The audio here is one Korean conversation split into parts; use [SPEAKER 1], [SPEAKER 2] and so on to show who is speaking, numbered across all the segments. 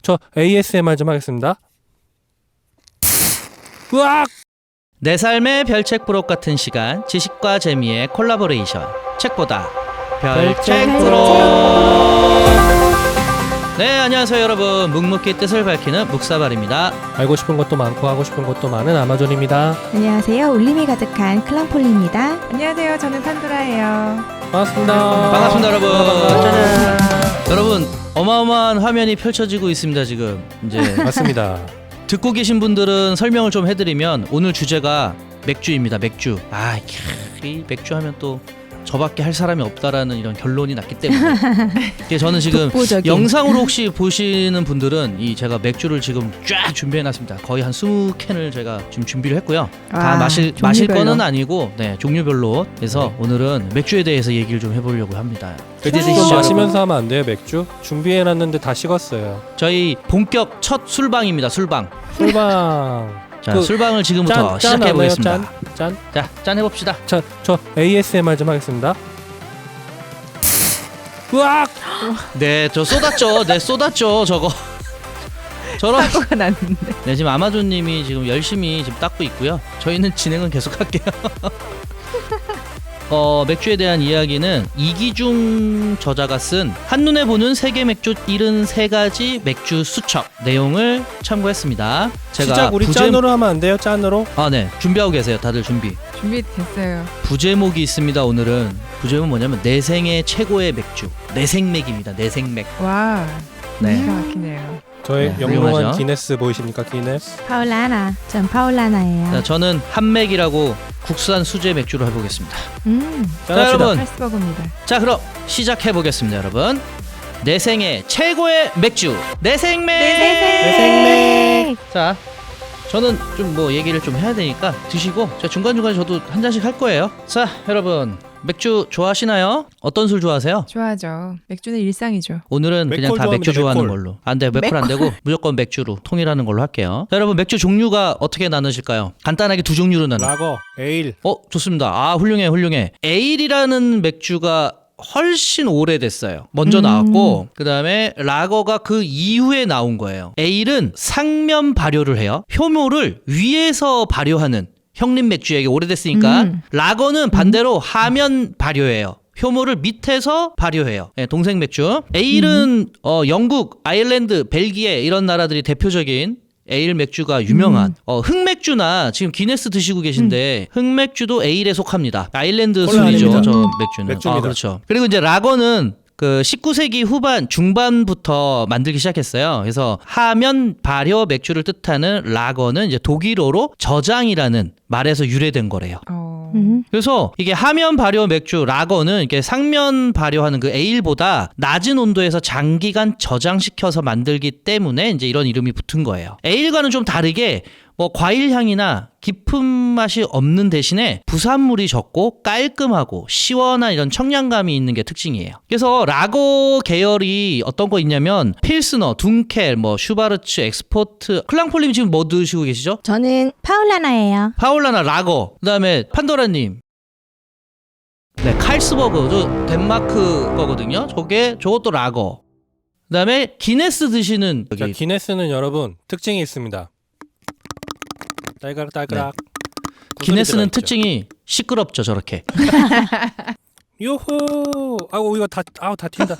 [SPEAKER 1] 저 ASMR 좀 하겠습니다. 으악!
[SPEAKER 2] 내 삶의 별책 부록 같은 시간, 지식과 재미의 콜라보레이션, 책보다 별책 부록. 네, 안녕하세요 여러분. 묵묵히 뜻을 밝히는 묵사발입니다.
[SPEAKER 1] 알고 싶은 것도 많고 하고 싶은 것도 많은 아마존입니다.
[SPEAKER 3] 안녕하세요. 울림이 가득한 클랑폴리입니다.
[SPEAKER 4] 안녕하세요. 저는 판도라예요.
[SPEAKER 1] 반갑습니다.
[SPEAKER 2] 반갑습니다 여러분.
[SPEAKER 1] 짜잔.
[SPEAKER 2] 여러분, 어마어마한 화면이 펼쳐지고 있습니다 지금. 이제
[SPEAKER 1] 맞습니다.
[SPEAKER 2] 듣고 계신 분들은 설명을 좀 해드리면 오늘 주제가 맥주입니다. 맥주. 이 맥주 하면 또 저밖에 할 사람이 없다라는 이런 결론이 났기 때문에 저는 지금
[SPEAKER 3] 독보적인.
[SPEAKER 2] 영상으로 혹시 보시는 분들은 이 제가 맥주를 지금 쫙 준비해놨습니다. 거의 한 20캔을 제가 지금 준비를 했고요. 다 마실 거는 아니고 종류별로. 그래서 오늘은 맥주에 대해서 얘기를 좀 해보려고 합니다.
[SPEAKER 1] 좀 마시면서 하면 안 돼요 맥주? 준비해놨는데 다 식었어요.
[SPEAKER 2] 저희 본격 첫 술방입니다. 술방.
[SPEAKER 1] 술방.
[SPEAKER 2] 자, 술방을 지금부터
[SPEAKER 1] 짠
[SPEAKER 2] 시작해보겠습니다.
[SPEAKER 1] 짠.
[SPEAKER 2] 자, 짠 해봅시다.
[SPEAKER 1] 저 ASMR 좀 하겠습니다. 으악!
[SPEAKER 2] 네, 저 쏟았죠. 쏟았죠. 저거. 저런.
[SPEAKER 4] 사고가 났는데.
[SPEAKER 2] 네, 지금 아마존님이 지금 열심히 지금 닦고 있고요. 저희는 진행은 계속할게요. 맥주에 대한 이야기는 이기중 저자가 쓴 한눈에 보는 세계 맥주 73가지 맥주 수첩 내용을 참고했습니다. 제가
[SPEAKER 1] 시작 우리 짠으로 하면 안 돼요? 짠으로?
[SPEAKER 2] 네, 준비하고 계세요. 다들 준비.
[SPEAKER 4] 준비됐어요.
[SPEAKER 2] 부제목이 있습니다. 오늘은 부제목은 뭐냐면 내 생애 최고의 맥주. 내생맥입니다. 내생맥.
[SPEAKER 4] 와,
[SPEAKER 2] 네.
[SPEAKER 4] 기가 막히네요.
[SPEAKER 1] 저의
[SPEAKER 2] 네,
[SPEAKER 1] 영롱한
[SPEAKER 2] 훌륭하죠.
[SPEAKER 1] 기네스 보이십니까? 기네스.
[SPEAKER 3] 파울라나. 전 파울라나예요.
[SPEAKER 2] 자, 저는 한맥이라고 국산 수제 맥주로 해보겠습니다. 자,
[SPEAKER 1] 짠합시다.
[SPEAKER 2] 여러분.
[SPEAKER 4] 팔스버거입니다.
[SPEAKER 2] 자, 그럼 시작해 보겠습니다, 여러분. 내 생애 최고의 맥주 내생맥.
[SPEAKER 3] 내생맥.
[SPEAKER 2] 자, 저는 좀 뭐 얘기를 좀 해야 되니까 드시고 자, 중간중간에 저도 한 잔씩 할 거예요. 자, 여러분 맥주 좋아하시나요? 어떤 술 좋아하세요?
[SPEAKER 4] 좋아하죠. 맥주는 일상이죠.
[SPEAKER 2] 오늘은 그냥
[SPEAKER 1] 맥콜
[SPEAKER 2] 다 맥주
[SPEAKER 1] 좋아합니다,
[SPEAKER 2] 좋아하는
[SPEAKER 1] 맥콜.
[SPEAKER 2] 걸로. 안 돼요. 맥콜 안 되고 무조건 맥주로 통일하는 걸로 할게요. 자, 여러분 맥주 종류가 어떻게 나누실까요? 간단하게 두 종류로 나눠.
[SPEAKER 1] 라거, 에일.
[SPEAKER 2] 좋습니다. 훌륭해. 에일이라는 맥주가 훨씬 오래됐어요. 먼저 나왔고 그 다음에 라거가 그 이후에 나온 거예요. 에일은 상면 발효를 해요. 효모를 위에서 발효하는 형님 맥주에게 오래됐으니까 라거는 반대로 하면 발효해요. 효모를 밑에서 발효해요. 네, 동생 맥주. 에일은 영국, 아일랜드, 벨기에 이런 나라들이 대표적인 에일 맥주가 유명한 흑맥주나 지금 기네스 드시고 계신데 흑맥주도 에일에 속합니다. 아일랜드
[SPEAKER 1] 콜라
[SPEAKER 2] 술이죠.
[SPEAKER 1] 아닙니다.
[SPEAKER 2] 저 맥주는.
[SPEAKER 1] 맥주입니다.
[SPEAKER 2] 그렇죠. 그리고 이제 라거는 그 19세기 후반 중반부터 만들기 시작했어요. 그래서 하면 발효 맥주를 뜻하는 라거는 이제 독일어로 저장이라는 말에서 유래된 거래요. 그래서 이게 하면 발효 맥주 라거는 이게 상면 발효하는 그 에일보다 낮은 온도에서 장기간 저장시켜서 만들기 때문에 이제 이런 이름이 붙은 거예요. 에일과는 좀 다르게 뭐 과일 향이나 깊은 맛이 없는 대신에 부산물이 적고 깔끔하고 시원한 이런 청량감이 있는 게 특징이에요. 그래서 라거 계열이 어떤 거 있냐면 필스너, 둔켈, 뭐 슈바르츠, 엑스포트. 클랑폴님 지금 뭐 드시고 계시죠?
[SPEAKER 3] 저는 파울라나예요.
[SPEAKER 2] 파울라나 라거. 그다음에 판도라님. 네, 칼스버그. 저 덴마크 거거든요. 저것도 라거. 그다음에 기네스 드시는
[SPEAKER 1] 자,
[SPEAKER 2] 여기
[SPEAKER 1] 기네스는 여러분 특징이 있습니다. 딸가락.
[SPEAKER 2] 기네스는 특징이 시끄럽죠, 저렇게.
[SPEAKER 1] 요호. 아우 이거 다 튄다.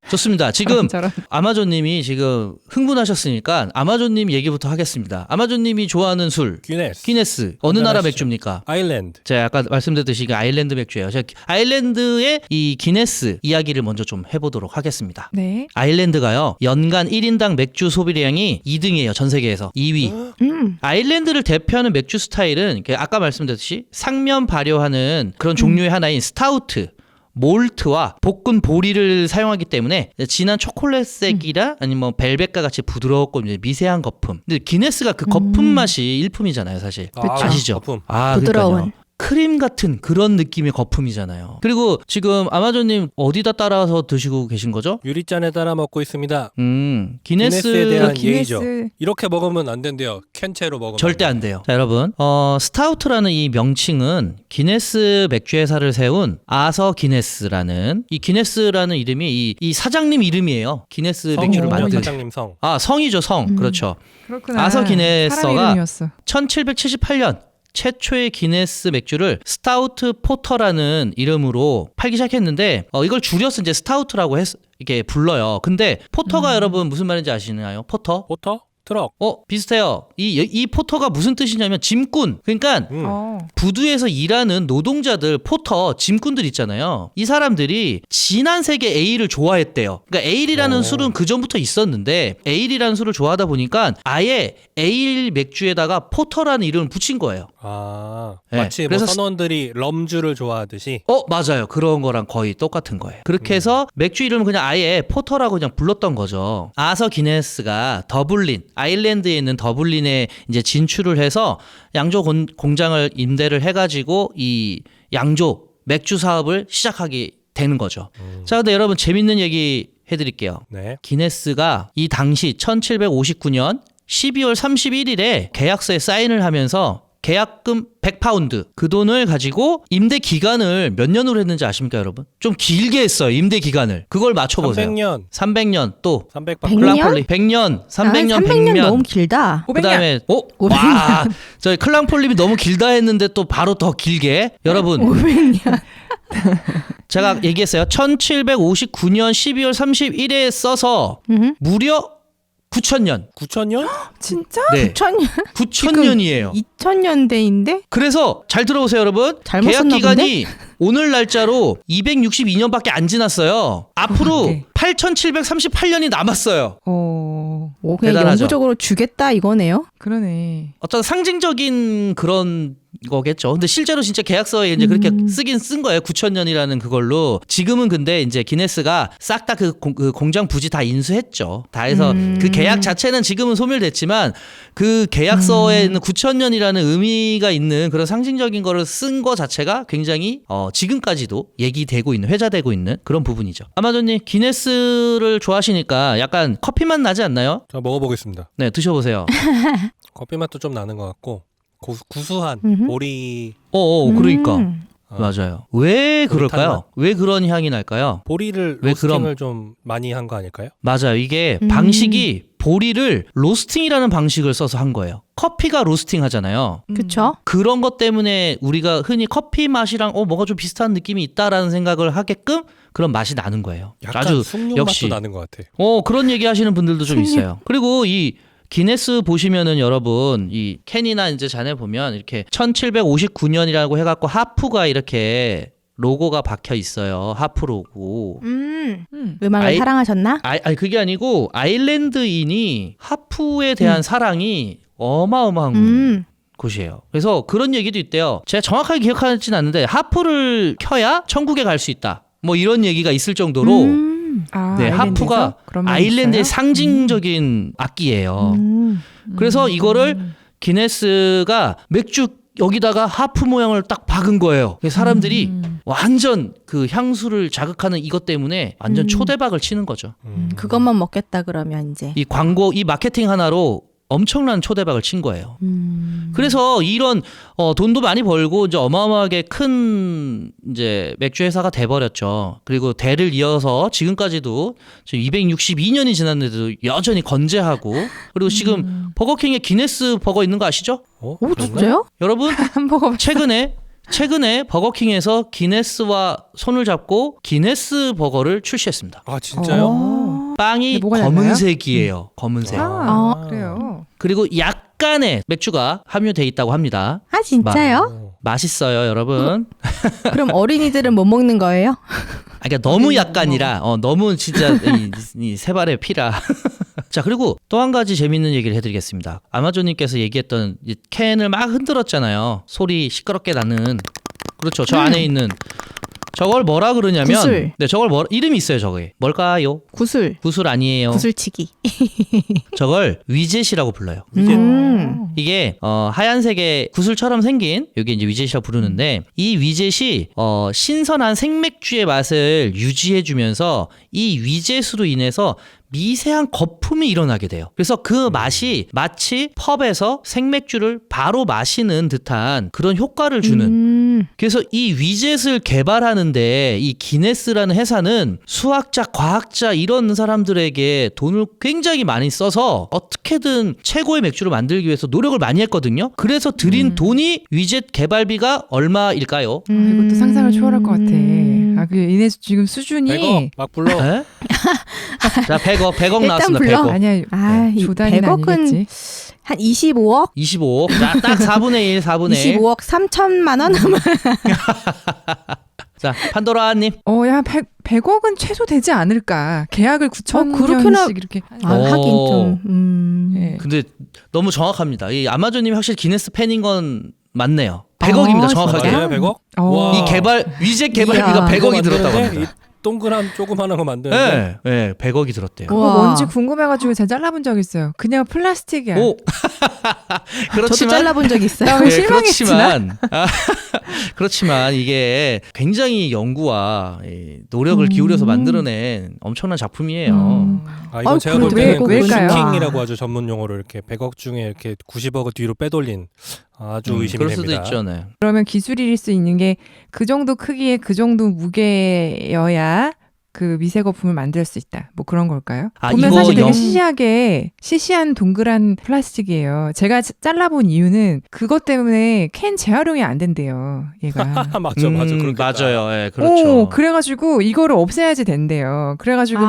[SPEAKER 2] 좋습니다. 지금
[SPEAKER 4] 저런.
[SPEAKER 2] 아마존님이 지금 흥분하셨으니까 아마존님 얘기부터 하겠습니다. 아마존님이 좋아하는 술 기네스 어느 나라
[SPEAKER 1] 하시죠.
[SPEAKER 2] 맥주입니까?
[SPEAKER 1] 아일랜드.
[SPEAKER 2] 제가 아까 말씀드렸듯이 이게 아일랜드 맥주예요. 제가 아일랜드의 이 기네스 이야기를 먼저 좀 해보도록 하겠습니다.
[SPEAKER 4] 네.
[SPEAKER 2] 아일랜드가요 연간 1인당 맥주 소비량이 2등이에요. 전 세계에서 2위. 아일랜드를 대표하는 맥주 스타일은 아까 말씀드렸듯이 상면 발효하는 그런 종류의 하나인 스타우트, 몰트와 볶은 보리를 사용하기 때문에 진한 초콜릿색이라 아니면 뭐 벨벳과 같이 부드럽고 이제 미세한 거품. 근데 기네스가 그 거품 맛이 일품이잖아요, 사실.
[SPEAKER 1] 아,
[SPEAKER 2] 아시죠?
[SPEAKER 1] 거품.
[SPEAKER 3] 부드러운.
[SPEAKER 2] 그러니까요. 크림 같은 그런 느낌의 거품이잖아요. 그리고 지금 아마존님 어디다 따라서 드시고 계신 거죠?
[SPEAKER 1] 유리잔에 따라 먹고 있습니다.
[SPEAKER 2] 기네스에
[SPEAKER 1] 기네스에 대한
[SPEAKER 2] 대한
[SPEAKER 1] 예의죠. 이렇게 먹으면 안 된대요. 캔채로 먹으면
[SPEAKER 2] 절대 안 돼요. 자, 여러분, 스타우트라는 이 명칭은 기네스 맥주 회사를 세운 아서 기네스라는 이 기네스라는 이름이 이 사장님 이름이에요. 기네스 맥주를 만든
[SPEAKER 1] 사장님 성.
[SPEAKER 2] 성이죠, 성. 그렇죠.
[SPEAKER 4] 그렇구나.
[SPEAKER 2] 아서
[SPEAKER 4] 사람
[SPEAKER 2] 기네서가
[SPEAKER 4] 이름이었어.
[SPEAKER 2] 1778년 최초의 기네스 맥주를 스타우트 포터라는 이름으로 팔기 시작했는데 이걸 줄여서 이제 스타우트라고 이렇게 불러요. 근데 포터가 여러분 무슨 말인지 아시나요? 포터?
[SPEAKER 1] 포터? 트럭.
[SPEAKER 2] 비슷해요. 이 포터가 무슨 뜻이냐면 짐꾼. 그러니까 부두에서 일하는 노동자들, 포터, 짐꾼들 있잖아요. 이 사람들이 진한 색의 에일을 좋아했대요. 그러니까 에일이라는 술은 그 전부터 있었는데 에일이라는 술을 좋아하다 보니까 아예 에일 맥주에다가 포터라는 이름을 붙인 거예요.
[SPEAKER 1] 네, 마치 뭐
[SPEAKER 2] 그래서
[SPEAKER 1] 선원들이 럼주를 좋아하듯이.
[SPEAKER 2] 맞아요. 그런 거랑 거의 똑같은 거예요. 그렇게 해서 맥주 이름을 그냥 아예 포터라고 그냥 불렀던 거죠. 아서 기네스가 더블린, 아일랜드에 있는 더블린에 이제 진출을 해서 양조 공장을 임대를 해가지고 이 양조 맥주 사업을 시작하게 되는 거죠. 자, 근데 여러분 재밌는 얘기 해드릴게요.
[SPEAKER 1] 네.
[SPEAKER 2] 기네스가 이 당시 1759년 12월 31일에 계약서에 사인을 하면서 계약금 100파운드 그 돈을 가지고 임대 기간을 몇 년으로 했는지 아십니까 여러분? 좀 길게 했어요. 임대 기간을. 그걸 맞춰보세요.
[SPEAKER 1] 300년.
[SPEAKER 2] 300년 또
[SPEAKER 1] 300박.
[SPEAKER 3] 100년?
[SPEAKER 2] 클랑폴리 100년 300년
[SPEAKER 3] 300년
[SPEAKER 2] 100년
[SPEAKER 3] 너무 길다.
[SPEAKER 2] 그 다음에
[SPEAKER 3] 500년.
[SPEAKER 2] 와 저희 클랑폴립이 너무 길다 했는데 또 바로 더 길게 여러분
[SPEAKER 3] 500년.
[SPEAKER 2] 제가 얘기했어요. 1759년 12월 31일에 써서 무려 9,000년.
[SPEAKER 1] 9,000년?
[SPEAKER 4] 진짜?
[SPEAKER 2] 네.
[SPEAKER 3] 9,000년?
[SPEAKER 2] 9,000년이에요.
[SPEAKER 3] 2000년대인데?
[SPEAKER 2] 그래서 잘 들어보세요, 여러분.
[SPEAKER 3] 잘못
[SPEAKER 2] 계약
[SPEAKER 3] 썼나
[SPEAKER 2] 기간이 오늘 날짜로 262년밖에 안 지났어요. 앞으로
[SPEAKER 4] 네.
[SPEAKER 2] 8,738년이 남았어요.
[SPEAKER 3] 그냥
[SPEAKER 2] 대단하죠.
[SPEAKER 3] 영구적으로 주겠다 이거네요?
[SPEAKER 4] 그러네.
[SPEAKER 2] 어떤 상징적인 그런 거겠죠. 근데 실제로 진짜 계약서에 이제 그렇게 쓰긴 쓴 거예요. 9,000년이라는 그걸로. 지금은 근데 이제 기네스가 싹 다 그 공장 부지 다 인수했죠. 다 해서 그 계약 자체는 지금은 소멸됐지만 그 계약서에 있는 9,000년이라는 의미가 있는 그런 상징적인 거를 쓴 거 자체가 굉장히 지금까지도 얘기되고 있는, 회자되고 있는 그런 부분이죠. 아마존님, 기네스를 좋아하시니까 약간 커피 맛 나지 않나요?
[SPEAKER 1] 자, 먹어보겠습니다.
[SPEAKER 2] 네, 드셔보세요.
[SPEAKER 1] 커피 맛도 좀 나는 것 같고 구수한 보리.
[SPEAKER 2] 그러니까. 맞아요. 왜 그럴까요? 왜 그런 향이 날까요?
[SPEAKER 1] 보리를
[SPEAKER 2] 왜
[SPEAKER 1] 로스팅을 좀 많이 한 거 아닐까요?
[SPEAKER 2] 맞아요. 이게 방식이 보리를 로스팅이라는 방식을 써서 한 거예요. 커피가 로스팅 하잖아요.
[SPEAKER 3] 그쵸?
[SPEAKER 2] 그런 것 때문에 우리가 흔히 커피 맛이랑 뭐가 좀 비슷한 느낌이 있다라는 생각을 하게끔 그런 맛이 나는 거예요.
[SPEAKER 1] 약간 숭늉
[SPEAKER 2] 역시
[SPEAKER 1] 맛도 나는 것 같아.
[SPEAKER 2] 그런 얘기 하시는 분들도 좀 있어요. 그리고 이 기네스 보시면은 여러분 이 캔이나 이제 잔에 보면 이렇게 1759년이라고 해갖고 하프가 이렇게 로고가 박혀 있어요. 하프 로고.
[SPEAKER 3] 음악을 사랑하셨나?
[SPEAKER 2] 아니 그게 아니고 아일랜드인이 하프에 대한 사랑이 어마어마한 곳이에요. 그래서 그런 얘기도 있대요. 제가 정확하게 기억하지는 않는데 하프를 켜야 천국에 갈 수 있다. 뭐 이런 얘기가 있을 정도로 네,
[SPEAKER 4] 아일랜드에서?
[SPEAKER 2] 하프가
[SPEAKER 4] 그런 면이
[SPEAKER 2] 아일랜드의
[SPEAKER 4] 있어요?
[SPEAKER 2] 상징적인 악기예요. 그래서 이거를 기네스가 맥주 여기다가 하프 모양을 딱 박은 거예요. 그래서 사람들이 완전 그 향수를 자극하는 이것 때문에 완전 초대박을 치는 거죠.
[SPEAKER 3] 그것만 먹겠다 그러면 이제.
[SPEAKER 2] 이 광고, 이 마케팅 하나로 엄청난 초대박을 친 거예요. 그래서 이런 돈도 많이 벌고 이제 어마어마하게 큰 이제 맥주 회사가 돼 버렸죠. 그리고 대를 이어서 지금까지도 지금 262년이 지났는데도 여전히 건재하고 그리고 지금 버거킹에 기네스 버거 있는 거 아시죠?
[SPEAKER 3] 오 진짜요?
[SPEAKER 2] 여러분
[SPEAKER 4] 햄버거
[SPEAKER 2] 최근에 버거킹에서 기네스와 손을 잡고 기네스 버거를 출시했습니다.
[SPEAKER 1] 아 진짜요?
[SPEAKER 2] 빵이
[SPEAKER 4] 근데 뭐가
[SPEAKER 2] 검은색이에요. 검은색.
[SPEAKER 4] 그래요.
[SPEAKER 2] 그리고 약간의 맥주가 함유돼 있다고 합니다.
[SPEAKER 3] 아 진짜요?
[SPEAKER 2] 맛있어요, 여러분.
[SPEAKER 3] 그럼 어린이들은 못 먹는 거예요?
[SPEAKER 2] 그러니까 너무 약간이라 너무 진짜 이 세 발의 피라. 자, 그리고 또 한 가지 재밌는 얘기를 해드리겠습니다. 아마존님께서 얘기했던 이 캔을 막 흔들었잖아요. 소리 시끄럽게 나는. 그렇죠. 저 안에 있는 저걸 뭐라 그러냐면
[SPEAKER 3] 구슬.
[SPEAKER 2] 네, 저걸 이름이 있어요, 저게. 뭘까요?
[SPEAKER 3] 구슬.
[SPEAKER 2] 구슬 아니에요.
[SPEAKER 3] 구슬치기.
[SPEAKER 2] 저걸 위젯이라고 불러요. 이게 하얀색의 구슬처럼 생긴 이게 이제 위젯이라고 부르는데 이 위젯이 신선한 생맥주의 맛을 유지해주면서 이 위젯으로 인해서 미세한 거품이 일어나게 돼요. 그래서 그 맛이 마치 펍에서 생맥주를 바로 마시는 듯한 그런 효과를 주는. 그래서 이 위젯을 개발하는데 이 기네스라는 회사는 수학자, 과학자 이런 사람들에게 돈을 굉장히 많이 써서 어떻게든 최고의 맥주를 만들기 위해서 노력을 많이 했거든요. 그래서 들인 돈이 위젯 개발비가 얼마일까요?
[SPEAKER 4] 이것도 상상을 초월할 것 같아. 그 이네 지금 수준이
[SPEAKER 1] 100억 막 불러.
[SPEAKER 2] 에? 자, 100억
[SPEAKER 3] 일단
[SPEAKER 2] 나왔습니다.
[SPEAKER 3] 불러.
[SPEAKER 2] 100억.
[SPEAKER 4] 아니야.
[SPEAKER 3] 이
[SPEAKER 4] 조단이
[SPEAKER 3] 100억은
[SPEAKER 4] 아니겠지.
[SPEAKER 3] 한 25억?
[SPEAKER 2] 25억. 자, 딱 4분의 1, 4분의 1.
[SPEAKER 3] 25억 3천만 원?
[SPEAKER 2] 자, 판도라님.
[SPEAKER 4] 야, 100억은 최소 되지 않을까. 계약을 9천
[SPEAKER 3] 그렇게나-
[SPEAKER 4] 년씩 이렇게.
[SPEAKER 3] 아, 하긴 좀.
[SPEAKER 4] 예.
[SPEAKER 2] 근데 너무 정확합니다. 이 아마존님이 확실히 기네스 팬인 건 맞네요. 100억입니다, 정확하게.
[SPEAKER 3] 진짜요?
[SPEAKER 1] 맞아요, 100억?
[SPEAKER 4] 어.
[SPEAKER 1] 와.
[SPEAKER 2] 이 위젯 개발비가
[SPEAKER 3] 이야.
[SPEAKER 2] 100억이
[SPEAKER 1] 이거
[SPEAKER 2] 들었다고
[SPEAKER 1] 만드는데
[SPEAKER 2] 합니다.
[SPEAKER 1] 이 동그란 조그마한 거 만드는데.
[SPEAKER 2] 네, 네, 100억이 들었대요.
[SPEAKER 4] 그거
[SPEAKER 3] 우와.
[SPEAKER 4] 뭔지 궁금해가지고 제가 잘라본 적 있어요. 그냥 플라스틱이야.
[SPEAKER 2] 오.
[SPEAKER 3] 저도
[SPEAKER 2] 그렇지만
[SPEAKER 3] 잘라본 적 있어요.
[SPEAKER 4] 나 왜 실망했지나?
[SPEAKER 2] 그렇지만 이게 굉장히 연구와 이 노력을 기울여서 만들어낸 엄청난 작품이에요.
[SPEAKER 1] 아, 이건 제가 볼
[SPEAKER 3] 그래도
[SPEAKER 1] 때는 그
[SPEAKER 4] 왜일까요?
[SPEAKER 1] 슈킹이라고 하죠, 전문 용어로. 이렇게 100억 중에 이렇게 90억을 뒤로 빼돌린 아주 의심이
[SPEAKER 2] 그럴
[SPEAKER 1] 됩니다.
[SPEAKER 2] 수도 있죠, 네.
[SPEAKER 4] 그러면 기술일 수 있는 게 그 정도 크기에 그 정도 무게여야 그 미세 거품을 만들 수 있다. 뭐 그런 걸까요?
[SPEAKER 2] 아,
[SPEAKER 4] 보면
[SPEAKER 2] 이거
[SPEAKER 4] 사실 되게
[SPEAKER 2] 영-
[SPEAKER 4] 시시한 동그란 플라스틱이에요. 제가 잘라본 이유는 그것 때문에 캔 재활용이 안 된대요. 얘가.
[SPEAKER 1] 맞죠, 그렇겠다.
[SPEAKER 2] 맞아요, 예, 그렇죠.
[SPEAKER 4] 그래가지고 이거를 없애야지 된대요. 그래가지고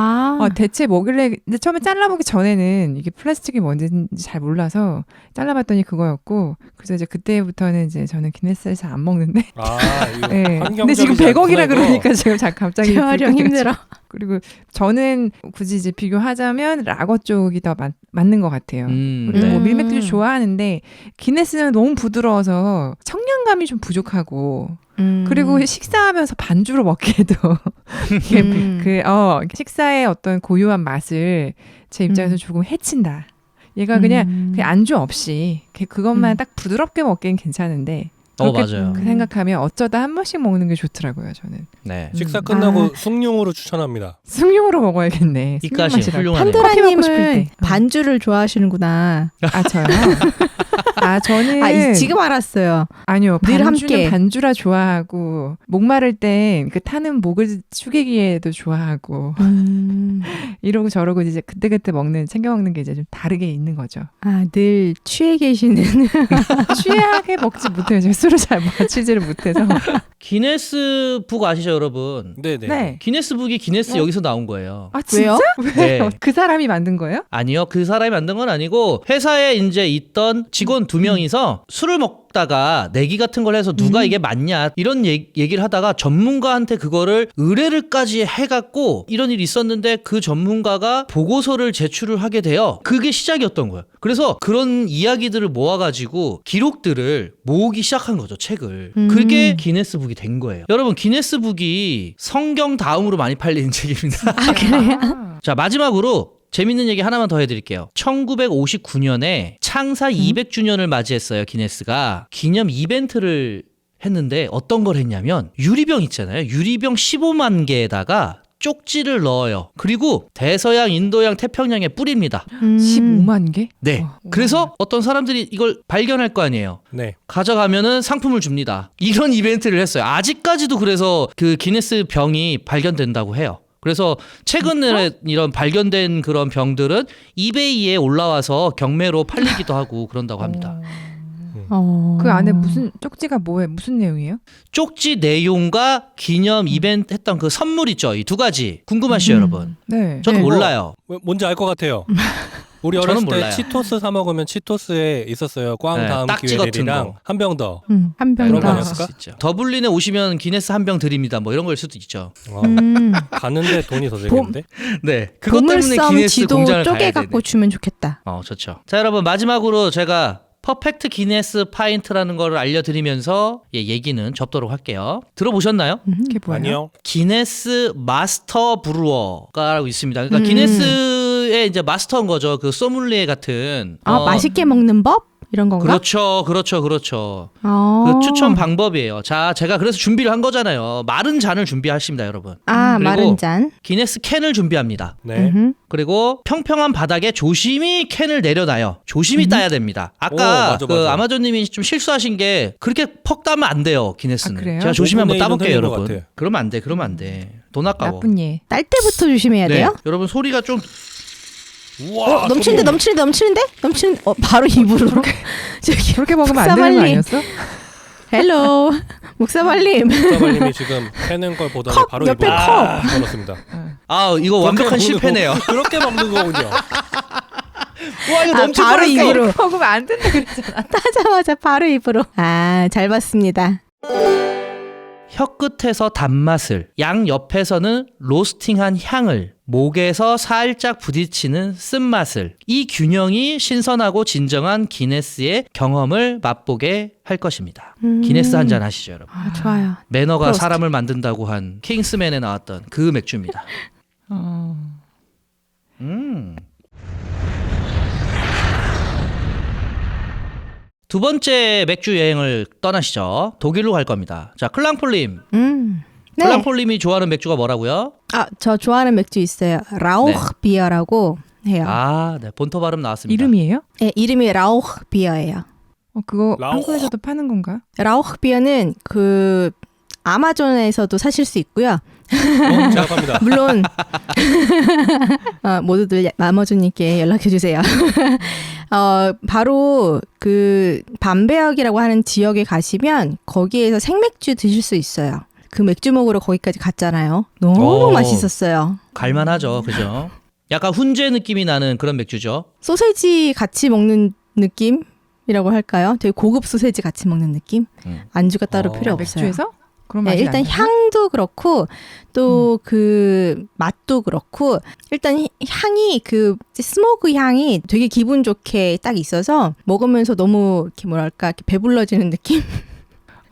[SPEAKER 4] 대체 뭐길래 근데 처음에 잘라보기 전에는 이게 플라스틱이 뭔지 잘 몰라서 잘라봤더니 그거였고 그래서 이제 그때부터는 이제 저는 기네스를 잘 안 먹는데
[SPEAKER 1] 아, 이거
[SPEAKER 4] 네.
[SPEAKER 1] 환경적이지
[SPEAKER 4] 근데 지금
[SPEAKER 1] 않구나,
[SPEAKER 4] 100억이라
[SPEAKER 1] 이거.
[SPEAKER 4] 그러니까 지금 갑자기
[SPEAKER 3] 재활용
[SPEAKER 4] 불편해가지고.
[SPEAKER 3] 힘들어.
[SPEAKER 4] 그리고 저는 굳이 이제 비교하자면 라거 쪽이 더 맞는 것 같아요. 그리고
[SPEAKER 2] 네.
[SPEAKER 4] 뭐 밀맥주 좋아하는데 기네스는 너무 부드러워서 청량감이 좀 부족하고 그리고 식사하면서 반주로 먹기에도 이게 식사의 어떤 고유한 맛을 제 입장에서 조금 해친다. 얘가 그냥 안주 없이 그것만 딱 부드럽게 먹기엔 괜찮은데 그렇게
[SPEAKER 2] 맞아요.
[SPEAKER 4] 생각하면 어쩌다 한 번씩 먹는 게 좋더라고요. 저는
[SPEAKER 2] 네.
[SPEAKER 1] 식사 끝나고 숭늉으로 추천합니다.
[SPEAKER 4] 숭늉으로 먹어야겠네.
[SPEAKER 2] 입가심
[SPEAKER 4] 숭늉 맛이라.
[SPEAKER 2] 훌륭하네요.
[SPEAKER 4] 커피 먹고 싶을
[SPEAKER 3] 판도라님은
[SPEAKER 4] 때.
[SPEAKER 3] 반주를 좋아하시는구나.
[SPEAKER 4] 아 저요? 저는
[SPEAKER 3] 지금 알았어요.
[SPEAKER 4] 아니요.
[SPEAKER 3] 늘
[SPEAKER 4] 반주는
[SPEAKER 3] 함께.
[SPEAKER 4] 반주라 좋아하고 목마를 땐 그 타는 목을 축이기에도 좋아하고 이러고 저러고 이제 그때그때 챙겨 먹는 게 이제 좀 다르게 있는 거죠.
[SPEAKER 3] 늘 취해 계시는.
[SPEAKER 4] 취하게 먹지 못해요. 제가 술을 잘 마시지를 못해서.
[SPEAKER 2] 기네스북 아시죠, 여러분?
[SPEAKER 1] 네네.
[SPEAKER 4] 네.
[SPEAKER 2] 기네스북이 기네스 여기서 나온 거예요.
[SPEAKER 4] 아 진짜?
[SPEAKER 3] 왜요?
[SPEAKER 2] 네.
[SPEAKER 4] 그 사람이 만든 거예요?
[SPEAKER 2] 아니요, 그 사람이 만든 건 아니고 회사에 이제 있던 직원 2명이서 술을 먹다가 내기 같은 걸 해서 누가 이게 맞냐 이런 얘기를 하다가 전문가한테 그거를 의뢰를까지 해갖고 이런 일이 있었는데 그 전문가가 보고서를 제출을 하게 돼요. 그게 시작이었던 거예요. 그래서 그런 이야기들을 모아가지고 기록들을 모으기 시작한 거죠, 책을. 그게 기네스북이 된 거예요. 여러분, 기네스북이 성경 다음으로 많이 팔리는 책입니다.
[SPEAKER 3] 그래요?
[SPEAKER 2] 자, 마지막으로 재밌는 얘기 하나만 더 해드릴게요. 1959년에 창사 200주년을 맞이했어요, 기네스가. 기념 이벤트를 했는데 어떤 걸 했냐면 유리병 있잖아요. 유리병 15만 개에다가 쪽지를 넣어요. 그리고 대서양, 인도양, 태평양에 뿌립니다.
[SPEAKER 4] 15만 개?
[SPEAKER 2] 네. 그래서 어떤 사람들이 이걸 발견할 거 아니에요.
[SPEAKER 1] 네.
[SPEAKER 2] 가져가면은 상품을 줍니다. 이런 이벤트를 했어요. 아직까지도 그래서 그 기네스 병이 발견된다고 해요. 그래서 최근에 이런 발견된 그런 병들은 이베이에 올라와서 경매로 팔리기도 하고 그런다고 합니다.
[SPEAKER 4] 그 안에 무슨 쪽지가 뭐예요? 무슨 내용이에요?
[SPEAKER 2] 쪽지 내용과 기념 이벤트 했던 그 선물 있죠. 이 두 가지. 궁금하시죠, 여러분?
[SPEAKER 4] 네.
[SPEAKER 2] 저는
[SPEAKER 3] 네.
[SPEAKER 2] 몰라요.
[SPEAKER 1] 뭔지 알 것 같아요. 우리
[SPEAKER 2] 저는
[SPEAKER 1] 어렸을 때
[SPEAKER 2] 몰라요.
[SPEAKER 1] 치토스 사 먹으면 치토스에 있었어요. 꽝
[SPEAKER 2] 네,
[SPEAKER 1] 다음
[SPEAKER 2] 딱지 같은
[SPEAKER 1] 기회들이랑
[SPEAKER 2] 거.
[SPEAKER 1] 한 병 더.
[SPEAKER 3] 한
[SPEAKER 1] 그런 거
[SPEAKER 3] 병이다.
[SPEAKER 1] 아니었을까?
[SPEAKER 2] 수 있죠. 더블린에 오시면 기네스 한 병 드립니다. 뭐 이런 걸 수도 있죠.
[SPEAKER 1] 가는데 돈이 더 들겠는데?
[SPEAKER 2] 네. 그것 때문에
[SPEAKER 3] 보물섬
[SPEAKER 2] 기네스
[SPEAKER 3] 지도
[SPEAKER 2] 공장을 가야
[SPEAKER 3] 쪼개
[SPEAKER 2] 되네.
[SPEAKER 3] 갖고 주면 좋겠다.
[SPEAKER 2] 좋죠. 자, 여러분, 마지막으로 제가 퍼펙트 기네스 파인트라는 걸 알려드리면서 얘기는 접도록 할게요. 들어보셨나요?
[SPEAKER 4] 그게 뭐예요?
[SPEAKER 1] 아니요.
[SPEAKER 2] 기네스 마스터 브루어가 있습니다. 그러니까 기네스의 이제 마스터인 거죠. 그 소믈리에 같은.
[SPEAKER 3] 맛있게 먹는 법? 이런 건가?
[SPEAKER 2] 그렇죠. 그 추천 방법이에요. 자, 제가 그래서 준비를 한 거잖아요. 마른 잔을 준비하십니다, 여러분.
[SPEAKER 3] 아,
[SPEAKER 2] 그리고
[SPEAKER 3] 마른 잔.
[SPEAKER 2] 기네스 캔을 준비합니다.
[SPEAKER 1] 네.
[SPEAKER 2] 그리고 평평한 바닥에 조심히 캔을 내려놔요. 조심히 따야 됩니다. 아까
[SPEAKER 1] 오, 맞아,
[SPEAKER 2] 그
[SPEAKER 1] 맞아.
[SPEAKER 2] 아마존님이 좀 실수하신 게 그렇게 퍽 따면 안 돼요. 기네스는.
[SPEAKER 4] 아, 그래요?
[SPEAKER 2] 제가 조심히 한번
[SPEAKER 1] 5분의 1은
[SPEAKER 2] 따볼게요,
[SPEAKER 1] 흘린 것
[SPEAKER 2] 여러분.
[SPEAKER 1] 같아.
[SPEAKER 2] 그러면 안 돼. 돈 아까워.
[SPEAKER 4] 나쁜 예.
[SPEAKER 3] 딸 때부터 조심해야
[SPEAKER 2] 네,
[SPEAKER 3] 돼요?
[SPEAKER 2] 여러분 소리가 좀
[SPEAKER 1] 우와.
[SPEAKER 3] 넘치는데? 바로 입으로. 저기
[SPEAKER 4] 그렇게 먹으면 안 되는 거
[SPEAKER 3] 묵사발림.
[SPEAKER 4] 아니었어?
[SPEAKER 3] 헬로. 묵사발림.
[SPEAKER 1] 목사발님이 지금 패는 걸 보더니
[SPEAKER 3] 컵,
[SPEAKER 1] 바로
[SPEAKER 3] 옆에
[SPEAKER 1] 입으로
[SPEAKER 3] 컵.
[SPEAKER 1] 걸었습니다.
[SPEAKER 2] 이거 완벽한 실패네요.
[SPEAKER 1] 그렇게 먹는 거군요.
[SPEAKER 2] 와 이거 넘칠
[SPEAKER 3] 바로
[SPEAKER 2] 뻔했어.
[SPEAKER 3] 입으로.
[SPEAKER 4] 먹으면 안 된다 그랬잖아.
[SPEAKER 3] 따자마자 바로 입으로. 잘 봤습니다.
[SPEAKER 2] 혀끝에서 단맛을, 양 옆에서는 로스팅한 향을, 목에서 살짝 부딪히는 쓴맛을, 이 균형이 신선하고 진정한 기네스의 경험을 맛보게 할 것입니다. 기네스 한잔 하시죠, 여러분.
[SPEAKER 3] 좋아요.
[SPEAKER 2] 매너가
[SPEAKER 3] 프로스트.
[SPEAKER 2] 사람을 만든다고 한 킹스맨에 나왔던 그 맥주입니다. 두 번째 맥주 여행을 떠나시죠. 독일로 갈 겁니다. 자, 클랑폴님.
[SPEAKER 3] 네.
[SPEAKER 2] 클랑폴님이 좋아하는 맥주가 뭐라고요?
[SPEAKER 3] 저 좋아하는 맥주 있어요. 라우흐 비어라고 해요.
[SPEAKER 2] 네. 본토 발음 나왔습니다.
[SPEAKER 4] 이름이에요?
[SPEAKER 3] 네, 이름이 라우흐 비어예요.
[SPEAKER 4] 그거
[SPEAKER 1] 라오.
[SPEAKER 4] 한국에서도 파는 건가?
[SPEAKER 3] 라우흐 비어는 그 아마존에서도 사실 수 있고요.
[SPEAKER 1] 제압합니다.
[SPEAKER 3] 물론 모두들 아마존님께 연락해 주세요. 바로 그 밤배역이라고 하는 지역에 가시면 거기에서 생맥주 드실 수 있어요. 그 맥주 먹으러 거기까지 갔잖아요. 너무 맛있었어요.
[SPEAKER 2] 갈만하죠, 그죠? 약간 훈제 느낌이 나는 그런 맥주죠.
[SPEAKER 3] 소세지 같이 먹는 느낌이라고 할까요? 되게 고급 소세지 같이 먹는 느낌? 안주가 따로 필요 없어요.
[SPEAKER 4] 맥주에서? 그런
[SPEAKER 3] 네,
[SPEAKER 4] 맛이
[SPEAKER 3] 일단
[SPEAKER 4] 안 나요?
[SPEAKER 3] 향도 그렇고 또 그 맛도 그렇고 일단 향이 그 스모그 향이 되게 기분 좋게 딱 있어서 먹으면서 너무 이렇게 뭐랄까 이렇게 배불러지는 느낌?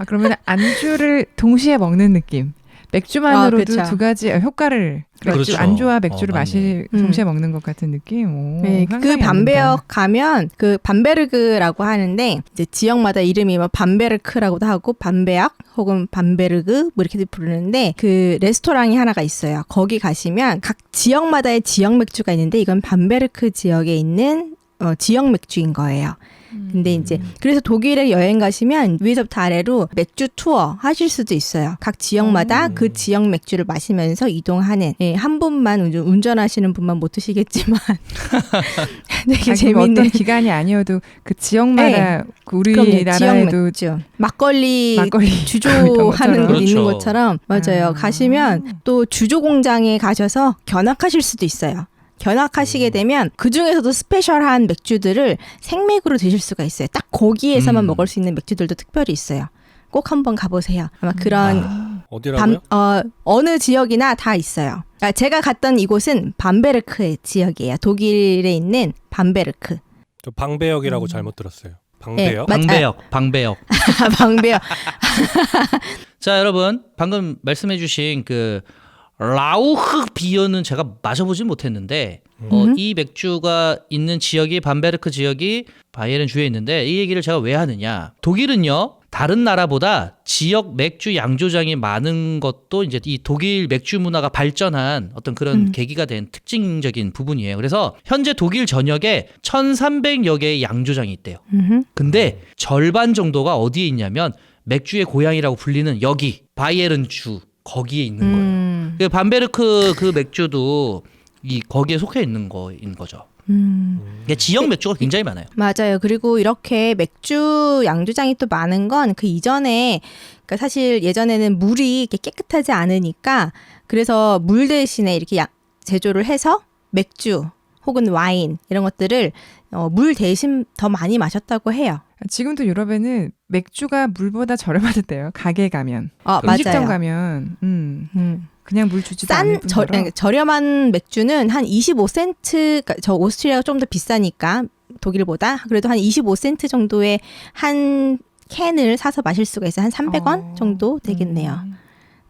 [SPEAKER 4] 그러면 안주를 동시에 먹는 느낌. 맥주만으로도
[SPEAKER 3] 그렇죠.
[SPEAKER 4] 두 가지 효과를 맥주
[SPEAKER 2] 그렇죠.
[SPEAKER 4] 안주와 맥주를
[SPEAKER 2] 맞네.
[SPEAKER 4] 동시에 먹는 것 같은 느낌. 오,
[SPEAKER 3] 네, 그
[SPEAKER 4] 상상이 안 된다.
[SPEAKER 3] 밤배역 가면 그 밤베르그라고 하는데 이제 지역마다 이름이 뭐 밤베르크라고도 하고 밤배역 혹은 밤베르그 뭐 이렇게 부르는데 그 레스토랑이 하나가 있어요. 거기 가시면 각 지역마다의 지역 맥주가 있는데 이건 밤베르크 지역에 있는 지역 맥주인 거예요. 근데 이제 그래서 독일에 여행 가시면 위에서부터 아래로 맥주 투어 하실 수도 있어요. 각 지역마다 그 지역 맥주를 마시면서 이동하는 한 분만 운전하시는 분만 못 드시겠지만 되게 재밌는
[SPEAKER 4] 어떤 기간이 아니어도 그 지역마다 그
[SPEAKER 3] 그럼요, 지역
[SPEAKER 4] 우리나라에도
[SPEAKER 3] 맥주 막걸리 주조하는
[SPEAKER 4] 이런
[SPEAKER 3] 곳
[SPEAKER 2] 것처럼.
[SPEAKER 3] 있는
[SPEAKER 2] 그렇죠.
[SPEAKER 3] 것처럼 맞아요. 가시면 또 주조 공장에 가셔서 견학하실 수도 있어요. 견학하시게 되면 그 중에서도 스페셜한 맥주들을 생맥으로 드실 수가 있어요. 딱 거기에서만 먹을 수 있는 맥주들도 특별히 있어요. 꼭 한번 가보세요. 아마 그런
[SPEAKER 1] 어디라고요?
[SPEAKER 3] 어느 지역이나 다 있어요. 제가 갔던 이곳은 밤베르크 지역이에요. 독일에 있는 밤베르크.
[SPEAKER 1] 저 방배역이라고 잘못 들었어요. 방배역?
[SPEAKER 2] 방배역.
[SPEAKER 3] 방배역.
[SPEAKER 2] 자, 여러분 방금 말씀해주신 그 라우흐 비어는 제가 마셔보진 못했는데 이 맥주가 있는 지역이 밤베르크 지역이 바이에른 주에 있는데 이 얘기를 제가 왜 하느냐? 독일은요 다른 나라보다 지역 맥주 양조장이 많은 것도 이제 이 독일 맥주 문화가 발전한 어떤 그런 계기가 된 특징적인 부분이에요. 그래서 현재 독일 전역에 1,300여 개의 양조장이 있대요. 근데 절반 정도가 어디에 있냐면 맥주의 고향이라고 불리는 여기 바이에른 주 거기에 있는 거예요. 그 밤베르크 그 맥주도 거기에 속해 있는 거인 거죠. 지역 맥주가 굉장히 많아요.
[SPEAKER 3] 맞아요. 그리고 이렇게 맥주 양조장이 또 많은 건 그 이전에 그러니까 사실 예전에는 물이 이렇게 깨끗하지 않으니까 그래서 물 대신에 이렇게 제조를 해서 맥주 혹은 와인 이런 것들을 물 대신 더 많이 마셨다고 해요.
[SPEAKER 4] 지금도 유럽에는 맥주가 물보다 저렴하대요. 가게 가면. 음식점
[SPEAKER 3] 맞아요.
[SPEAKER 4] 가면 그냥 물 주지도 않을 뿐더러
[SPEAKER 3] 저렴한 맥주는 한 25센트, 그러니까 저 오스트리아가 좀 더 비싸니까 독일보다. 그래도 한 25센트 정도의 한 캔을 사서 마실 수가 있어요. 한 300원 정도 되겠네요.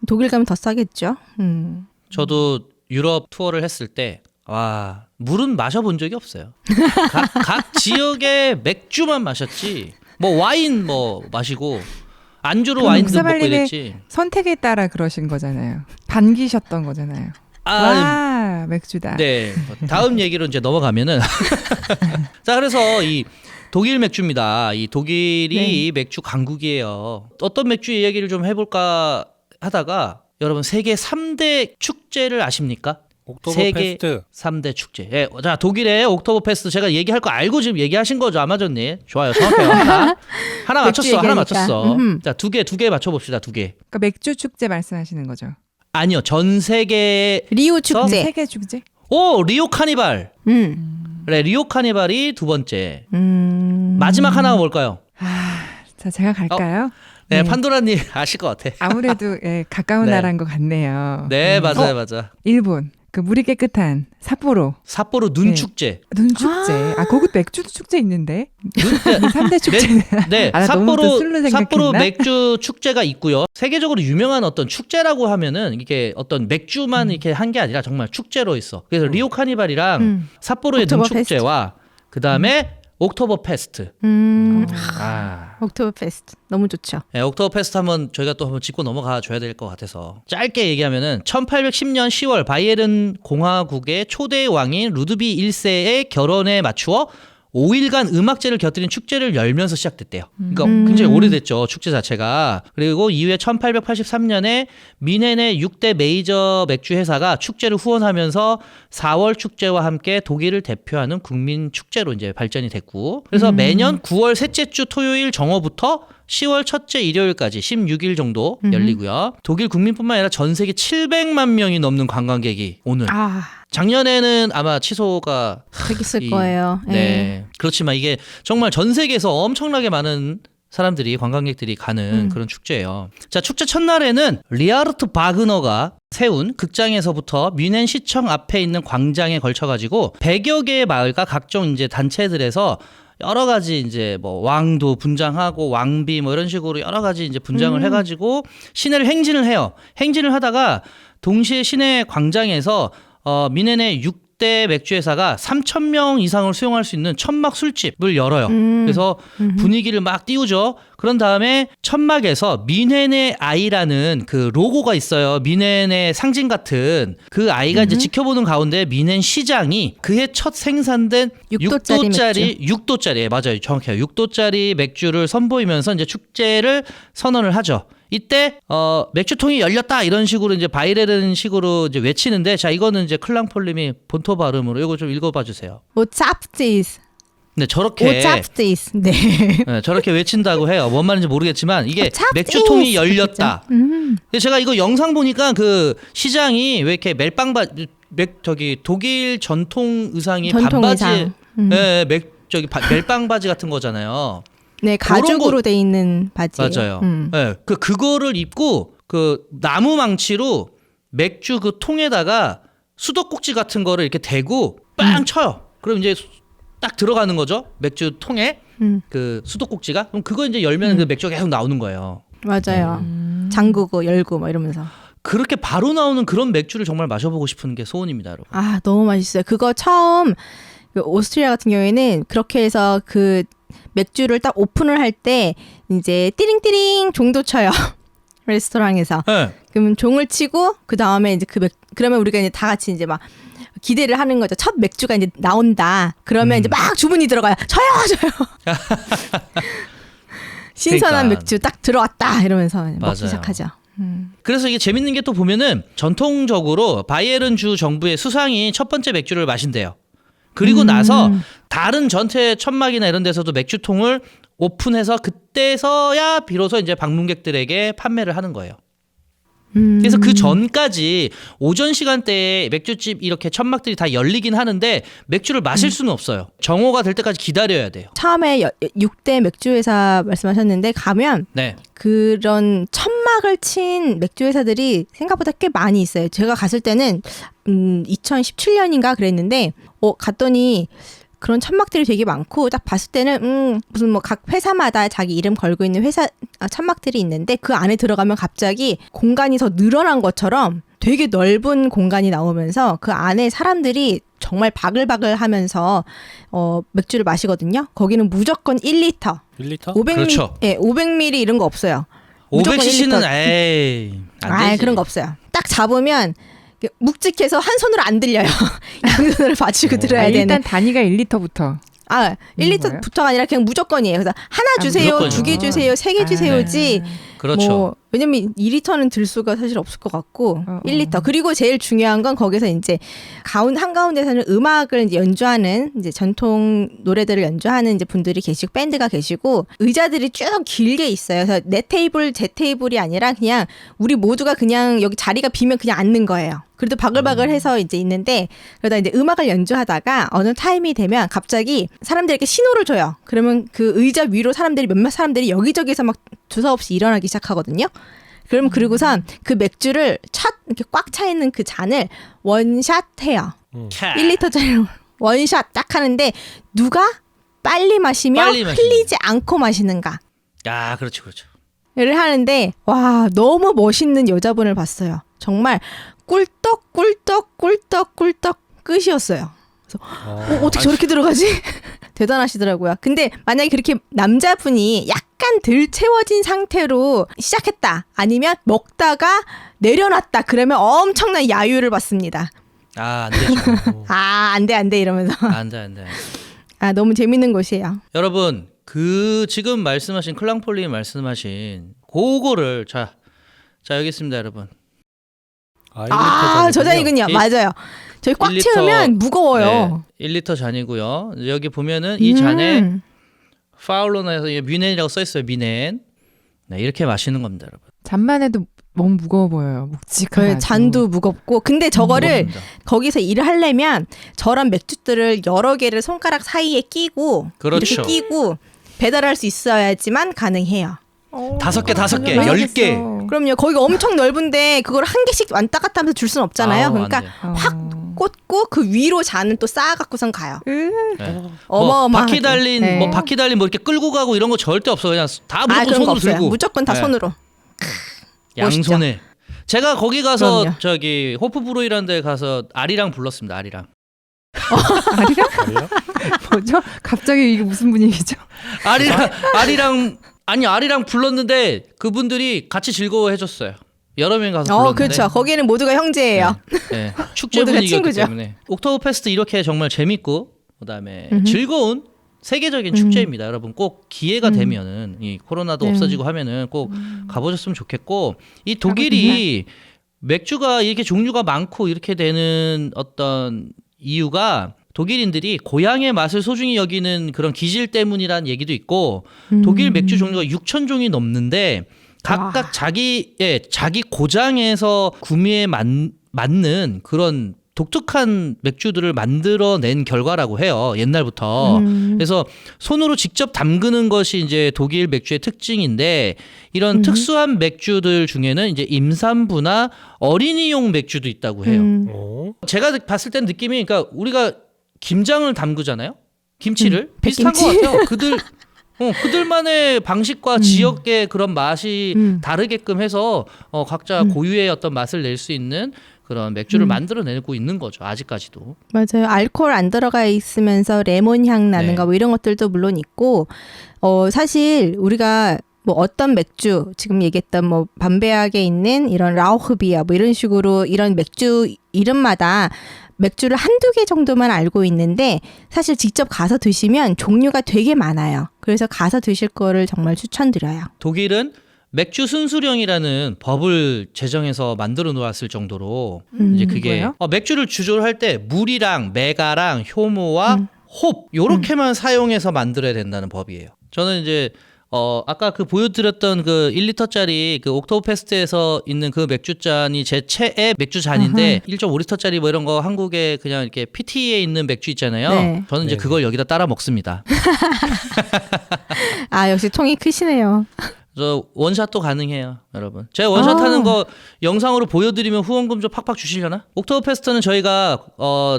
[SPEAKER 3] 독일 가면 더 싸겠죠.
[SPEAKER 2] 저도 유럽 투어를 했을 때 와, 물은 마셔본 적이 없어요. 각 지역의 맥주만 마셨지. 뭐 와인 뭐 마시고 안주로 와인도 먹고 이랬지.
[SPEAKER 4] 선택에 따라 그러신 거잖아요. 반기셨던 거잖아요. 와, 맥주다.
[SPEAKER 2] 네. 다음 얘기로 이제 넘어가면은 자, 그래서 이 독일 맥주입니다. 이 독일이 맥주 강국이에요. 어떤 맥주 이야기를 좀 해볼까 하다가 여러분 세계 3대 축제를 아십니까? 세계
[SPEAKER 1] 옥토버페스트.
[SPEAKER 2] 3대 축제. 예, 자, 독일의 옥토버페스트 제가 얘기할 거 알고 지금 얘기하신 거죠, 아마존님? 좋아요, 정확해요. 하나 맞췄어, 하나 맞췄어. 자, 두 개 맞춰봅시다, 두 개.
[SPEAKER 4] 그러니까 맥주 축제 말씀하시는 거죠.
[SPEAKER 2] 아니요, 전 세계
[SPEAKER 3] 리우 축제.
[SPEAKER 4] 세계 축제?
[SPEAKER 2] 오, 리오 카니발. 그래, 리오 카니발이 두 번째. 마지막 하나가 뭘까요?
[SPEAKER 4] 자, 제가 갈까요?
[SPEAKER 2] 네, 판도라님 아실 것 같아.
[SPEAKER 4] 아무래도 예, 가까운
[SPEAKER 2] 네.
[SPEAKER 4] 나라인 것 같네요.
[SPEAKER 2] 네, 맞아요, 맞아.
[SPEAKER 4] 일본. 그 물이 깨끗한 삿포로.
[SPEAKER 2] 삿포로 눈 축제.
[SPEAKER 4] 눈 축제. 거기 맥주 축제 있는데. 3대 축제는.
[SPEAKER 2] 네,
[SPEAKER 4] 나 너무 또 술로 생각했나?
[SPEAKER 2] 삿포로 맥주 축제가 있고요. 세계적으로 유명한 어떤 축제라고 하면은 이게 어떤 맥주만 이렇게 한 게 아니라 정말 축제로 있어. 그래서 리오 카니발이랑 삿포로의 눈
[SPEAKER 3] 옥토버페스트.
[SPEAKER 2] 축제와 그 다음에 옥토버 페스트.
[SPEAKER 3] 옥토버 페스트 너무 좋죠.
[SPEAKER 2] 네, 옥토버 페스트 한번 저희가 또 한번 짚고 넘어가 줘야 될 것 같아서 짧게 얘기하면은 1810년 10월 바이에른 공화국의 초대 왕인 루드비 1세의 결혼에 맞추어 5일간 음악제를 곁들인 축제를 열면서 시작됐대요. 그러니까 굉장히 오래됐죠, 축제 자체가. 그리고 이후에 1883년에 미넨의 6대 메이저 맥주 회사가 축제를 후원하면서 4월 축제와 함께 독일을 대표하는 국민 축제로 이제 발전이 됐고, 그래서 매년 9월 셋째 주 토요일 정오부터 10월 첫째 일요일까지 16일 정도 열리고요. 독일 국민뿐만 아니라 전 세계 700만 명이 넘는 관광객이 오는. 작년에는 아마 취소가
[SPEAKER 3] 되겠을 거예요.
[SPEAKER 2] 네. 그렇지만 이게 정말 전 세계에서 엄청나게 많은 사람들이 관광객들이 가는 그런 축제예요. 자, 축제 첫날에는 리하르트 바그너가 세운 극장에서부터 뮌헨 시청 앞에 있는 광장에 걸쳐가지고 100여 개의 마을과 각종 이제 단체들에서 여러 가지 이제 뭐 왕도 분장하고 왕비 뭐 이런 식으로 여러 가지 이제 분장을 해가지고 시내를 행진을 해요. 행진을 하다가 동시에 시내 광장에서 뮌헨의 6대 맥주 회사가 3,000명 이상을 수용할 수 있는 천막 술집을 열어요. 그래서 분위기를 막 띄우죠. 그런 다음에 천막에서 뮌헨의 아이라는 그 로고가 있어요. 뮌헨의 상징 같은 그 아이가 이제 지켜보는 가운데 뮌헨 시장이 그해 첫 생산된 6도짜리 맞아요. 정확해요. 6도짜리 맥주를 선보이면서 이제 축제를 선언을 하죠. 이때 맥주통이 열렸다 이런 식으로 이제 바이레른 식으로 이제 외치는데, 자, 이거는 이제 클랑폴님이 본토 발음으로 이거 좀 읽어봐 주세요.
[SPEAKER 3] 오짭티스.
[SPEAKER 2] 네, 저렇게
[SPEAKER 3] 오짭티스. 네.
[SPEAKER 2] 네, 저렇게 외친다고 해요. 뭔 말인지 모르겠지만 이게
[SPEAKER 3] 오짭티스.
[SPEAKER 2] 맥주통이 열렸다. 근데 제가 이거 영상 보니까 그 시장이 왜 이렇게 독일 전통 의상이
[SPEAKER 3] 전통
[SPEAKER 2] 반바지,
[SPEAKER 3] 의상.
[SPEAKER 2] 네, 멜빵 바지 같은 거잖아요.
[SPEAKER 3] 네, 가죽으로 돼 있는 바지예요.
[SPEAKER 2] 맞아요. 네, 그거를 입고 그 나무 망치로 맥주 그 통에다가 수도꼭지 같은 거를 이렇게 대고 빵 쳐요. 그럼 이제 딱 들어가는 거죠. 맥주 통에 그 수도꼭지가. 그럼 그거 이제 열면 그 맥주가 계속 나오는 거예요.
[SPEAKER 3] 맞아요. 잠그고 열고 막 이러면서.
[SPEAKER 2] 그렇게 바로 나오는 그런 맥주를 정말 마셔보고 싶은 게 소원입니다, 여러분.
[SPEAKER 3] 너무 맛있어요. 그거 처음 그 오스트리아 같은 경우에는 그렇게 해서 그 맥주를 딱 오픈을 할 때 이제 띠링띠링 종도 쳐요. 레스토랑에서.
[SPEAKER 2] 네.
[SPEAKER 3] 그러면 종을 치고 그 다음에 이제 그러면 우리가 이제 다 같이 이제 막 기대를 하는 거죠. 첫 맥주가 이제 나온다. 그러면 이제 막 주문이 들어가요. 저요. 신선한
[SPEAKER 2] 그러니까.
[SPEAKER 3] 맥주 딱 들어왔다 이러면서
[SPEAKER 2] 맞아요.
[SPEAKER 3] 먹기 시작하죠.
[SPEAKER 2] 그래서 이게 재밌는 게 또 보면은 전통적으로 바이에른 주 정부의 수상이 첫 번째 맥주를 마신대요. 그리고 나서 다른 전체 천막이나 이런 데서도 맥주통을 오픈해서 그때서야 비로소 이제 방문객들에게 판매를 하는 거예요. 그래서 그 전까지 오전 시간대에 맥주집 이렇게 천막들이 다 열리긴 하는데 맥주를 마실 수는 없어요. 정오가 될 때까지 기다려야 돼요.
[SPEAKER 3] 처음에 6대 맥주 회사 말씀하셨는데 가면
[SPEAKER 2] 네.
[SPEAKER 3] 그런 천막을 친 맥주 회사들이 생각보다 꽤 많이 있어요. 제가 갔을 때는 2017년인가 그랬는데 갔더니 그런 천막들이 되게 많고 딱 봤을 때는 무슨 뭐 각 회사마다 자기 이름 걸고 있는 회사 천막들이 있는데 그 안에 들어가면 갑자기 공간이 더 늘어난 것처럼 되게 넓은 공간이 나오면서 그 안에 사람들이 정말 바글바글 하면서 맥주를 마시거든요. 거기는 무조건 1리터.
[SPEAKER 1] 1리터?
[SPEAKER 3] 500ml,
[SPEAKER 2] 그렇죠.
[SPEAKER 3] 예, 500ml 이런 거 없어요. 무조건
[SPEAKER 2] 500cc는
[SPEAKER 3] 1리터.
[SPEAKER 2] 에이 안 되지.
[SPEAKER 3] 그런 거 없어요. 딱 잡으면 묵직해서 한 손으로 안 들려요. 양손으로 받치고 들어야 되는.
[SPEAKER 4] 일단 단위가 1리터부터.
[SPEAKER 3] 1리터부터가 아니라 그냥 무조건이에요. 그래서 하나 주세요,
[SPEAKER 2] 무조건이요.
[SPEAKER 3] 2개 주세요, 3개 주세요지.
[SPEAKER 2] 그렇죠.
[SPEAKER 3] 뭐 왜냐면 2리터는 들 수가 사실 없을 것 같고 1리터. 그리고 제일 중요한 건 거기서 이제 한가운데서는 음악을 이제 연주하는 이제 전통 노래들을 연주하는 이제 분들이 계시고 밴드가 계시고 의자들이 쭉 길게 있어요. 그래서 내 테이블 제 테이블이 아니라 그냥 우리 모두가 그냥 여기 자리가 비면 그냥 앉는 거예요. 그래도 바글바글해서 이제 있는데 그러다 이제 음악을 연주하다가 어느 타임이 되면 갑자기 사람들에게 신호를 줘요. 그러면 그 의자 위로 몇몇 사람들이 여기저기서 막 두서없이 일어나기 시작하거든요. 그럼 그리고선 그 맥주를 이렇게 꽉 차 있는 그 잔을 원샷 해요. 1리터짜리 원샷 딱 하는데 누가 빨리 마시며 흘리지 않고 마시는가.
[SPEAKER 2] 야, 그렇죠.
[SPEAKER 3] 를 하는데 와 너무 멋있는 여자분을 봤어요. 정말 꿀떡 끝이었어요. 그래서 어떻게 저렇게 들어가지? 대단하시더라고요. 근데 만약에 그렇게 남자분이 약간 덜 채워진 상태로 시작했다. 아니면 먹다가 내려놨다. 그러면 엄청난 야유를 받습니다.
[SPEAKER 2] 안 되죠.
[SPEAKER 3] 안 돼 이러면서.
[SPEAKER 2] 안 돼.
[SPEAKER 3] 너무 재밌는 곳이에요.
[SPEAKER 2] 여러분, 그 지금 말씀하신 클랑폴리 말씀하신 그거를 자 여기 있습니다, 여러분.
[SPEAKER 1] 1리터
[SPEAKER 3] 저장이군요. 맞아요. 저희 꽉
[SPEAKER 2] 1리터,
[SPEAKER 3] 채우면 무거워요.
[SPEAKER 2] 네, 1리터 잔이고요. 여기 보면은 이 잔에 파울로나에서 뮌헨이라고 써 있어요. 뮌헨. 네, 이렇게 마시는 겁니다, 여러분.
[SPEAKER 4] 잔만 해도 너무 무거워 보여요. 묵직한.
[SPEAKER 3] 잔도 무겁고. 근데 저거를
[SPEAKER 2] 무겁습니다.
[SPEAKER 3] 거기서 일을 하려면 저런 맥주들을 여러 개를 손가락 사이에 끼고
[SPEAKER 2] 그렇죠.
[SPEAKER 3] 이렇게 끼고 배달할 수 있어야지만 가능해요.
[SPEAKER 2] 5개, 5개,
[SPEAKER 4] 전혀
[SPEAKER 2] 10개.
[SPEAKER 4] 몰랐어.
[SPEAKER 3] 그럼요. 거기가 엄청 넓은데 그걸 한 개씩 왔다 갔다 하면서 줄 수는 없잖아요. 그러니까 확 꽂고 그 위로 잔은 또 쌓아갖고선 가요.
[SPEAKER 2] 네.
[SPEAKER 3] 어마어마하게.
[SPEAKER 2] 바퀴 달린 뭐 이렇게 끌고 가고 이런 거 절대 없어. 그냥 다 무조건
[SPEAKER 3] 그런 거
[SPEAKER 2] 손으로
[SPEAKER 3] 없어요.
[SPEAKER 2] 들고.
[SPEAKER 3] 무조건 다
[SPEAKER 2] 네.
[SPEAKER 3] 손으로.
[SPEAKER 2] 양손에. 제가 거기 가서
[SPEAKER 3] 그럼요.
[SPEAKER 2] 저기 호프브로이라는 데 가서 아리랑 불렀습니다. 아리랑.
[SPEAKER 1] 아니요?
[SPEAKER 4] 뭐죠? 갑자기 이게 무슨 분위기죠?
[SPEAKER 2] 아리랑 불렀는데 그분들이 같이 즐거워해줬어요. 여러 명 가서 불렀는데.
[SPEAKER 3] 그렇죠. 거기는 모두가 형제예요.
[SPEAKER 2] 네. 축제
[SPEAKER 3] 모두가
[SPEAKER 2] 분위기였기
[SPEAKER 3] 친구죠.
[SPEAKER 2] 때문에. 옥토버 페스트 이렇게 정말 재밌고 그다음에 즐거운 세계적인 축제입니다. 여러분 꼭 기회가 되면은 이 코로나도 없어지고 하면은 꼭 가보셨으면 좋겠고 이 독일이 맥주가 이렇게 종류가 많고 이렇게 되는 어떤 이유가 독일인들이 고향의 맛을 소중히 여기는 그런 기질 때문이란 얘기도 있고 독일 맥주 종류가 6,000종이 넘는데 각각 자기 고장에서 구미에 맞는 그런 독특한 맥주들을 만들어낸 결과라고 해요. 옛날부터. 그래서 손으로 직접 담그는 것이 이제 독일 맥주의 특징인데 이런 특수한 맥주들 중에는 이제 임산부나 어린이용 맥주도 있다고 해요. 제가 봤을 땐 느낌이 그러니까 우리가 김장을 담그잖아요. 김치를 비슷한 것 같아요. 그들만의 방식과 지역의 그런 맛이 다르게끔 해서 각자 고유의 어떤 맛을 낼 수 있는 그런 맥주를 만들어내고 있는 거죠. 아직까지도.
[SPEAKER 3] 맞아요. 알코올 안 들어가 있으면서 레몬 향 나는가 뭐 이런 것들도 물론 있고 사실 우리가 뭐 어떤 맥주 지금 얘기했던 뭐 밤베악에 있는 이런 라우흐비아 뭐 이런 식으로 이런 맥주 이름마다 맥주를 한두 개 정도만 알고 있는데 사실 직접 가서 드시면 종류가 되게 많아요. 그래서 가서 드실 거를 정말 추천드려요.
[SPEAKER 2] 독일은 맥주 순수령이라는 법을 제정해서 만들어 놓았을 정도로 이제 그게
[SPEAKER 4] 뭐예요?
[SPEAKER 2] 맥주를 주조할 때 물이랑 메가랑 효모와 홉 요렇게만 사용해서 만들어야 된다는 법이에요. 저는 이제 아까 그 보여드렸던 그 1리터짜리 그 옥토버페스트에서 있는 그 맥주잔이 제 최애 맥주잔인데 1.5리터짜리 뭐 이런 거 한국에 그냥 이렇게 PT에 있는 맥주 있잖아요.
[SPEAKER 3] 네.
[SPEAKER 2] 저는 이제 그걸 여기다 따라 먹습니다.
[SPEAKER 3] 역시 통이 크시네요.
[SPEAKER 2] 저 원샷도 가능해요, 여러분. 제가 원샷 하는 거 영상으로 보여드리면 후원금 좀 팍팍 주시려나? 옥토버 페스트는 저희가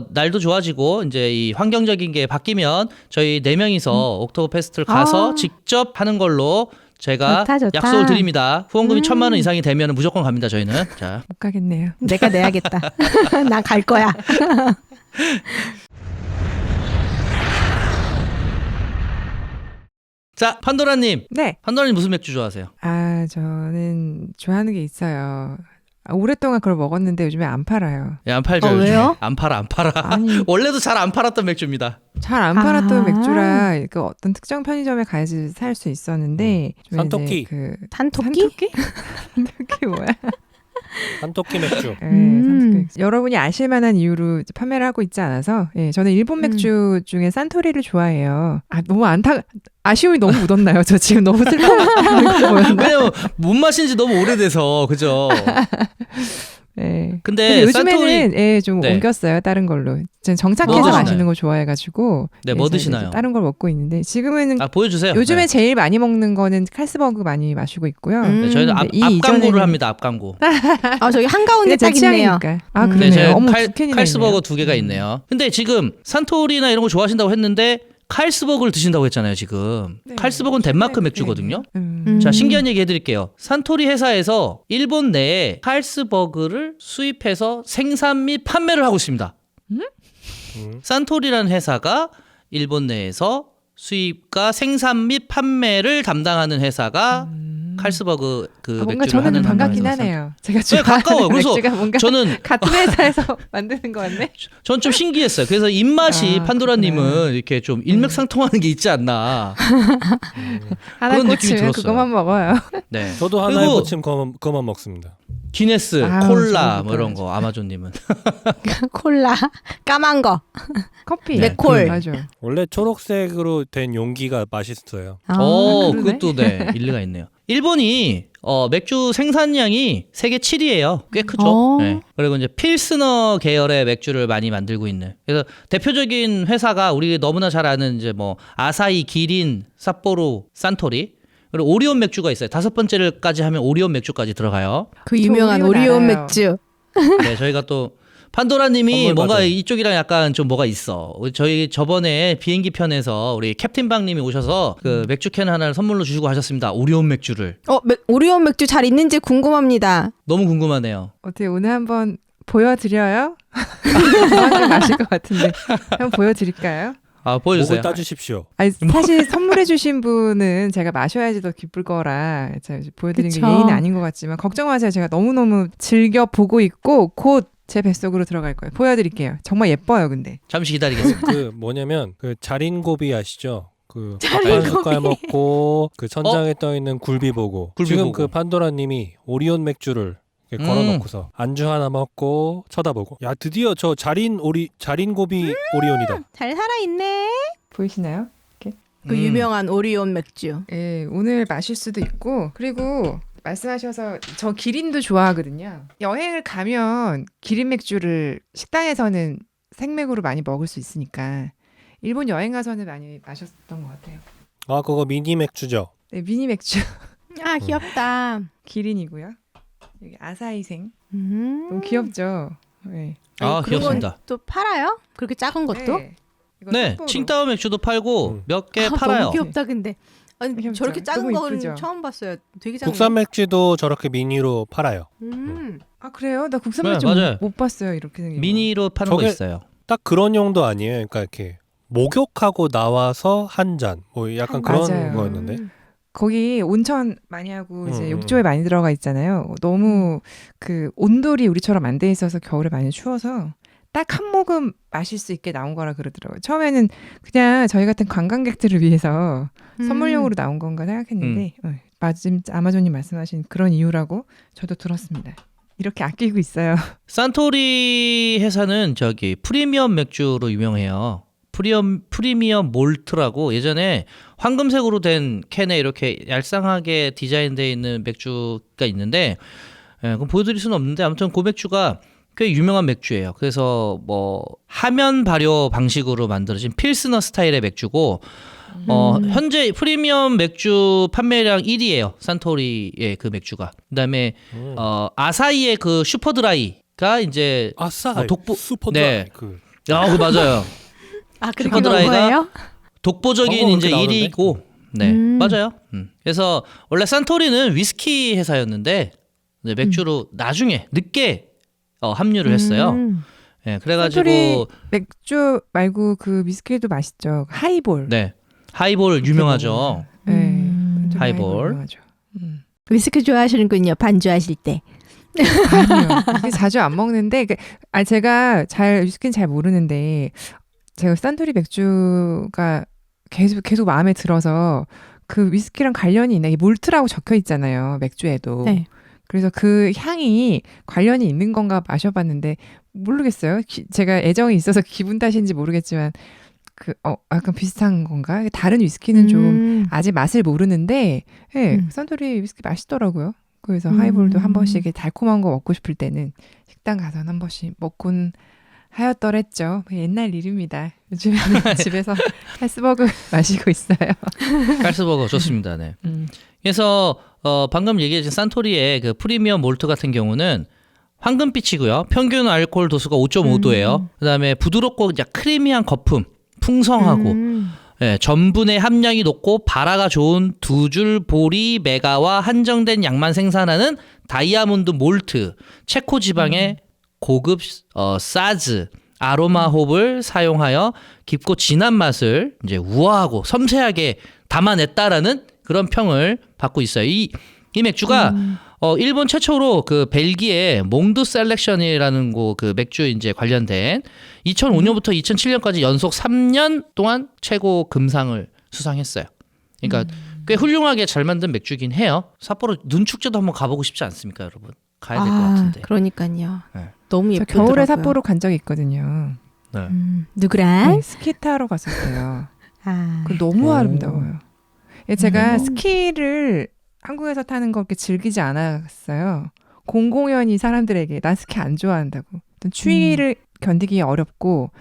[SPEAKER 2] 날도 좋아지고 이제 이 환경적인 게 바뀌면 저희 4명이서 옥토버 페스트를 가서 직접 하는 걸로 제가
[SPEAKER 3] 좋다.
[SPEAKER 2] 약속을 드립니다. 후원금이 1,000만 원 이상이 되면 무조건 갑니다, 저희는. 자,
[SPEAKER 4] 못 가겠네요.
[SPEAKER 3] 내가 내야겠다. 난 갈 거야.
[SPEAKER 2] 자, 판도라님.
[SPEAKER 4] 네.
[SPEAKER 2] 판도라님 무슨 맥주 좋아하세요?
[SPEAKER 4] 아, 저는 좋아하는 게 있어요. 오랫동안 그걸 먹었는데 요즘에 안 팔아요.
[SPEAKER 2] 안 팔죠. 요즘에.
[SPEAKER 3] 왜요?
[SPEAKER 2] 안 팔아.
[SPEAKER 4] 아니,
[SPEAKER 2] 원래도 잘 안 팔았던 맥주입니다.
[SPEAKER 4] 잘 안 팔았던 맥주라 그 어떤 특정 편의점에 가야지 살 수 있었는데 좀
[SPEAKER 1] 산토끼.
[SPEAKER 4] 이제 그
[SPEAKER 3] 산토끼?
[SPEAKER 4] 산토끼? 산토끼 뭐야?
[SPEAKER 1] 산토끼 맥주.
[SPEAKER 4] 네, 산토끼. 여러분이 아실 만한 이유로 이제 판매를 하고 있지 않아서 예, 저는 일본 맥주 중에 산토리를 좋아해요. 아, 너무 아쉬움이 너무 묻었나요? 저 지금 너무 슬퍼하는
[SPEAKER 2] 왜냐면 못 마신 지 너무 오래돼서 그죠?
[SPEAKER 4] 네.
[SPEAKER 2] 근데
[SPEAKER 4] 요즘에는 예, 좀
[SPEAKER 2] 네.
[SPEAKER 4] 옮겼어요. 다른 걸로. 저는 정착해서
[SPEAKER 2] 뭐 드시나요?
[SPEAKER 4] 마시는 거 좋아해가지고
[SPEAKER 2] 네, 뭐
[SPEAKER 4] 그래서
[SPEAKER 2] 드시나요?
[SPEAKER 4] 이제 다른 걸 먹고 있는데 지금은
[SPEAKER 2] 보여주세요.
[SPEAKER 4] 요즘에
[SPEAKER 2] 네.
[SPEAKER 4] 제일 많이 먹는 거는 칼스버그 많이 마시고 있고요.
[SPEAKER 2] 네, 저희는
[SPEAKER 4] 네, 이
[SPEAKER 2] 앞광고를
[SPEAKER 4] 이전에는-
[SPEAKER 2] 합니다. 앞광고.
[SPEAKER 3] 저기 한가운데
[SPEAKER 4] 제
[SPEAKER 3] 딱 있네요.
[SPEAKER 4] 취향이니까. 아,
[SPEAKER 3] 음.
[SPEAKER 2] 네,
[SPEAKER 4] 그러네요.
[SPEAKER 2] 제가
[SPEAKER 4] 어머, 두 캔이나
[SPEAKER 2] 칼스버거
[SPEAKER 4] 있네요.
[SPEAKER 2] 2개가 있네요. 근데 지금 산토리나 이런 거 좋아하신다고 했는데 칼스버거를 드신다고 했잖아요. 지금
[SPEAKER 4] 네.
[SPEAKER 2] 칼스버거는 덴마크 맥주거든요.
[SPEAKER 3] 음.
[SPEAKER 2] 자, 신기한 얘기 해드릴게요. 산토리 회사에서 일본 내에 칼스버그를 수입해서 생산 및 판매를 하고 있습니다. 산토리라는 회사가 일본 내에서 수입과 생산 및 판매를 담당하는 회사가 칼스버그 그
[SPEAKER 4] 뭔가
[SPEAKER 2] 맥주를
[SPEAKER 4] 저는
[SPEAKER 2] 하는
[SPEAKER 4] 반갑긴
[SPEAKER 2] 회사에서
[SPEAKER 4] 하네요. 제가
[SPEAKER 2] 네, 가까워요. 그래서
[SPEAKER 4] 맥주가 뭔가
[SPEAKER 2] 저는
[SPEAKER 4] 같은 회사에서 만드는 거 같네.
[SPEAKER 2] 전 좀 신기했어요. 그래서 입맛이
[SPEAKER 4] 아,
[SPEAKER 2] 판도라님은
[SPEAKER 4] 그렇구나.
[SPEAKER 2] 이렇게 좀 일맥상통하는 게 있지 않나.
[SPEAKER 4] 하나
[SPEAKER 2] 그런 느낌이
[SPEAKER 4] 꽂히면
[SPEAKER 2] 들었어요.
[SPEAKER 4] 그것만 먹어요.
[SPEAKER 2] 네.
[SPEAKER 1] 저도 하나에
[SPEAKER 2] 그리고
[SPEAKER 1] 꽂힌 그것만 먹습니다.
[SPEAKER 2] 기네스,
[SPEAKER 4] 아우,
[SPEAKER 2] 콜라
[SPEAKER 4] 저는
[SPEAKER 2] 뭐 이런 거 아마존님은.
[SPEAKER 3] 콜라. 까만 거.
[SPEAKER 4] 커피.
[SPEAKER 2] 네,
[SPEAKER 3] 맥콜.
[SPEAKER 4] 맞아.
[SPEAKER 1] 원래 초록색으로 된 용기가 맛있어요.
[SPEAKER 4] 그러네.
[SPEAKER 2] 그것도 네 일리가 있네요. 일본이 맥주 생산량이 세계 7위예요. 꽤 크죠. 네. 그리고 이제 필스너 계열의 맥주를 많이 만들고 있는. 그래서 대표적인 회사가 우리 너무나 잘 아는 이제 뭐 아사히, 기린, 삿포로, 산토리. 그리고 오리온 맥주가 있어요. 5번째를까지 하면 오리온 맥주까지 들어가요.
[SPEAKER 3] 그 유명한
[SPEAKER 4] 저
[SPEAKER 3] 오리온
[SPEAKER 4] 알아요.
[SPEAKER 3] 맥주.
[SPEAKER 2] 네, 저희가 또 판도라님이
[SPEAKER 1] 선물
[SPEAKER 2] 뭔가
[SPEAKER 1] 받은.
[SPEAKER 2] 이쪽이랑 약간 좀 뭐가 있어. 저희 저번에 비행기 편에서 우리 캡틴 박님이 오셔서 그 맥주 캔 하나를 선물로 주시고 하셨습니다. 오리온 맥주를.
[SPEAKER 3] 오리온 맥주 잘 있는지 궁금합니다.
[SPEAKER 2] 너무 궁금하네요.
[SPEAKER 4] 어떻게 오늘 한번 보여드려요? 그만 마실 것 같은데 한번 보여드릴까요?
[SPEAKER 2] 보여주세요.
[SPEAKER 1] 목을 따주십시오.
[SPEAKER 4] 아니, 사실 선물해주신 분은 제가 마셔야지 더 기쁠 거라 제가 이제 보여드린 게
[SPEAKER 3] 그쵸.
[SPEAKER 4] 예의는 아닌 것 같지만 걱정 마세요. 제가 너무너무 즐겨 보고 있고 곧 제 뱃속으로 들어갈 거예요. 보여드릴게요. 정말 예뻐요, 근데.
[SPEAKER 2] 잠시 기다리겠습니다.
[SPEAKER 1] 그 뭐냐면 그 자린고비 아시죠? 그
[SPEAKER 3] 자린고비.
[SPEAKER 1] 밥 한 숟갈 먹고 그 천장에 떠 있는 굴비 보고
[SPEAKER 2] 굴비
[SPEAKER 1] 지금
[SPEAKER 2] 보고.
[SPEAKER 1] 그 판도라님이 오리온 맥주를 이렇게 걸어놓고서 안주 하나 먹고 쳐다보고 야 드디어 저 자린고비 오리온이다.
[SPEAKER 3] 잘 살아있네.
[SPEAKER 4] 보이시나요?
[SPEAKER 3] 그 유명한 오리온 맥주.
[SPEAKER 4] 예, 오늘 마실 수도 있고 그리고 말씀하셔서 저 기린도 좋아하거든요. 여행을 가면 기린 맥주를 식당에서는 생맥으로 많이 먹을 수 있으니까 일본 여행 가서는 많이 마셨던 것 같아요.
[SPEAKER 1] 아 그거 미니 맥주죠.
[SPEAKER 4] 네, 미니 맥주
[SPEAKER 3] 아 귀엽다.
[SPEAKER 4] 기린이고요. 여기 아사히생 너무 귀엽죠. 네.
[SPEAKER 2] 아,
[SPEAKER 3] 그런 건
[SPEAKER 2] 귀엽습니다.
[SPEAKER 3] 또 팔아요? 그렇게 작은 것도?
[SPEAKER 4] 네, 이거
[SPEAKER 2] 네,
[SPEAKER 4] 삿포로.
[SPEAKER 2] 칭따오 맥주도 팔고 몇 개 팔아요.
[SPEAKER 3] 너무 귀엽다 근데. 아니,
[SPEAKER 4] 귀엽죠?
[SPEAKER 3] 저렇게 작은
[SPEAKER 4] 너무
[SPEAKER 3] 건
[SPEAKER 4] 이쁘죠?
[SPEAKER 3] 처음 봤어요. 되게 작은.
[SPEAKER 1] 국산 맥주도 저렇게 미니로 팔아요.
[SPEAKER 4] 아 그래요? 나 국산
[SPEAKER 2] 네,
[SPEAKER 4] 맥주
[SPEAKER 2] 맞아요.
[SPEAKER 4] 못 봤어요. 이렇게 생긴 거.
[SPEAKER 2] 미니로 파는 거
[SPEAKER 1] 저게-
[SPEAKER 2] 있어요.
[SPEAKER 1] 딱 그런 용도 아니에요. 그러니까 이렇게 목욕하고 나와서 한 잔. 뭐 약간 그런
[SPEAKER 4] 맞아요.
[SPEAKER 1] 거였는데.
[SPEAKER 4] 거기 온천 많이 하고 이제
[SPEAKER 1] 음.
[SPEAKER 4] 욕조에 많이 들어가 있잖아요. 너무 그 온돌이 우리처럼 안 돼 있어서 겨울에 많이 추워서 딱 한 모금 마실 수 있게 나온 거라 그러더라고요. 처음에는 그냥 저희 같은 관광객들을 위해서 선물용으로 나온 건가 생각했는데 마침 아마존님 말씀하신 그런 이유라고 저도 들었습니다. 이렇게 아끼고 있어요.
[SPEAKER 2] 산토리 회사는 저기 프리미엄 맥주로 유명해요. 프리미엄 몰트라고 예전에 황금색으로 된 캔에 이렇게 얄쌍하게 디자인되어 있는 맥주가 있는데 그건 보여드릴 수는 없는데 아무튼 그 맥주가 꽤 유명한 맥주예요. 그래서 뭐 하면 발효 방식으로 만들어진 필스너 스타일의 맥주고 현재 프리미엄 맥주 판매량 1위예요. 산토리의 그 맥주가. 그다음에 아사히의 그 슈퍼드라이가 이제
[SPEAKER 1] 아싸
[SPEAKER 2] 독보
[SPEAKER 1] 슈퍼드라이
[SPEAKER 2] 네.
[SPEAKER 1] 그
[SPEAKER 2] 그 맞아요.
[SPEAKER 3] 아 그렇게
[SPEAKER 2] 슈퍼드라이가
[SPEAKER 3] 넘어가요?
[SPEAKER 2] 독보적인
[SPEAKER 1] 광고가
[SPEAKER 2] 이제
[SPEAKER 1] 그렇게 나오던데?
[SPEAKER 2] 1위고, 네 맞아요. 그래서 원래 산토리는 위스키 회사였는데 이제 맥주로 나중에 늦게 합류를 했어요. 네, 그래가지고
[SPEAKER 4] 산토리 맥주 말고 그 위스키도 맛있죠. 하이볼.
[SPEAKER 2] 네 하이볼 유명하죠.
[SPEAKER 4] 네. 산토리
[SPEAKER 2] 하이볼.
[SPEAKER 4] 유명하죠.
[SPEAKER 3] 위스키 좋아하시는군요. 반주하실 때.
[SPEAKER 4] 아니요. 이게 자주 안 먹는데 제가 위스키는 잘 모르는데 제가 산토리 맥주가 계속 마음에 들어서 그 위스키랑 관련이 있나? 이 몰트라고 적혀 있잖아요. 맥주에도.
[SPEAKER 3] 네.
[SPEAKER 4] 그래서 그 향이 관련이 있는 건가 마셔봤는데 모르겠어요. 제가 애정이 있어서 기분 탓인지 모르겠지만 약간 비슷한 건가? 다른 위스키는 좀 아직 맛을 모르는데 네, 산토리 위스키 맛있더라고요. 그래서 하이볼도 한 번씩 달콤한 거 먹고 싶을 때는 식당 가서 한 번씩 먹곤 하였더랬죠. 옛날 일입니다. 요즘에는 집에서 칼스버그 마시고 있어요.
[SPEAKER 2] 칼스버거 좋습니다. 네. 그래서 방금 얘기해준 산토리의 그 프리미엄 몰트 같은 경우는 황금빛이고요. 평균 알코올 도수가 5.5도예요. 그다음에 부드럽고 크리미한 거품, 풍성하고 전분의 함량이 높고 발화가 좋은 두 줄 보리 메가와 한정된 양만 생산하는 다이아몬드 몰트, 체코 지방의 고급 사즈 아로마 홉을 사용하여 깊고 진한 맛을 이제 우아하고 섬세하게 담아냈다라는 그런 평을 받고 있어요. 이 맥주가 일본 최초로 그 벨기에 몽드 셀렉션이라는 그 맥주 이제 관련된 2005년부터 2007년까지 연속 3년 동안 최고 금상을 수상했어요. 그러니까 꽤 훌륭하게 잘 만든 맥주긴 해요. 삿포로 눈 축제도 한번 가보고 싶지 않습니까, 여러분? 가야 될 것 같은데.
[SPEAKER 3] 그러니까요.
[SPEAKER 2] 네.
[SPEAKER 3] 너무
[SPEAKER 4] 저
[SPEAKER 3] 예쁘더라고요.
[SPEAKER 4] 겨울에 삿포로 간 적이 있거든요.
[SPEAKER 2] 네.
[SPEAKER 3] 누구랑?
[SPEAKER 4] 네, 스키 타러 갔었어요.
[SPEAKER 3] 아,
[SPEAKER 4] 그 너무
[SPEAKER 1] 오.
[SPEAKER 4] 아름다워요. 제가 스키를 한국에서 타는 거 그렇게 즐기지 않았어요. 공공연히 사람들에게 난 스키 안 좋아한다고. 어떤 추위를 견디기 어렵고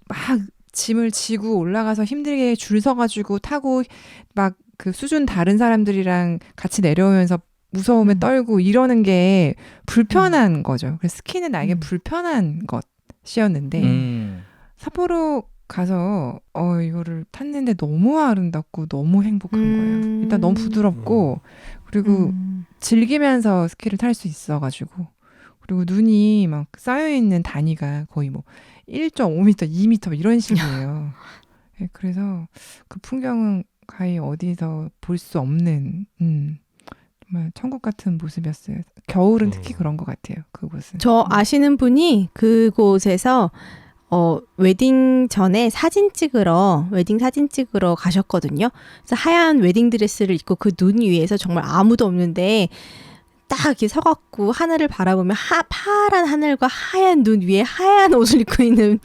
[SPEAKER 4] 막 짐을 지고 올라가서 힘들게 줄 서가지고 타고 막 그 수준 다른 사람들이랑 같이 내려오면서 무서움에 떨고 이러는 게 불편한 거죠. 그래서 스키는 나에게 불편한 것이었는데 삿포로 가서 이거를 탔는데 너무 아름답고 너무 행복한 거예요. 일단 너무 부드럽고 그리고 즐기면서 스키를 탈 수 있어가지고 그리고 눈이 막 쌓여있는 단위가 거의 뭐 1.5m, 2m 이런 식이에요. 네, 그래서 그 풍경은 가히 어디서 볼 수 없는 정말 천국 같은 모습이었어요. 겨울은 특히 그런 것 같아요. 그곳은.
[SPEAKER 3] 저 아시는 분이 그곳에서 웨딩 전에 웨딩 사진 찍으러 가셨거든요. 그래서 하얀 웨딩 드레스를 입고 그 눈 위에서 정말 아무도 없는데 딱 이렇게 서갖고 하늘을 바라보면 파란 하늘과 하얀 눈 위에 하얀 옷을 입고 있는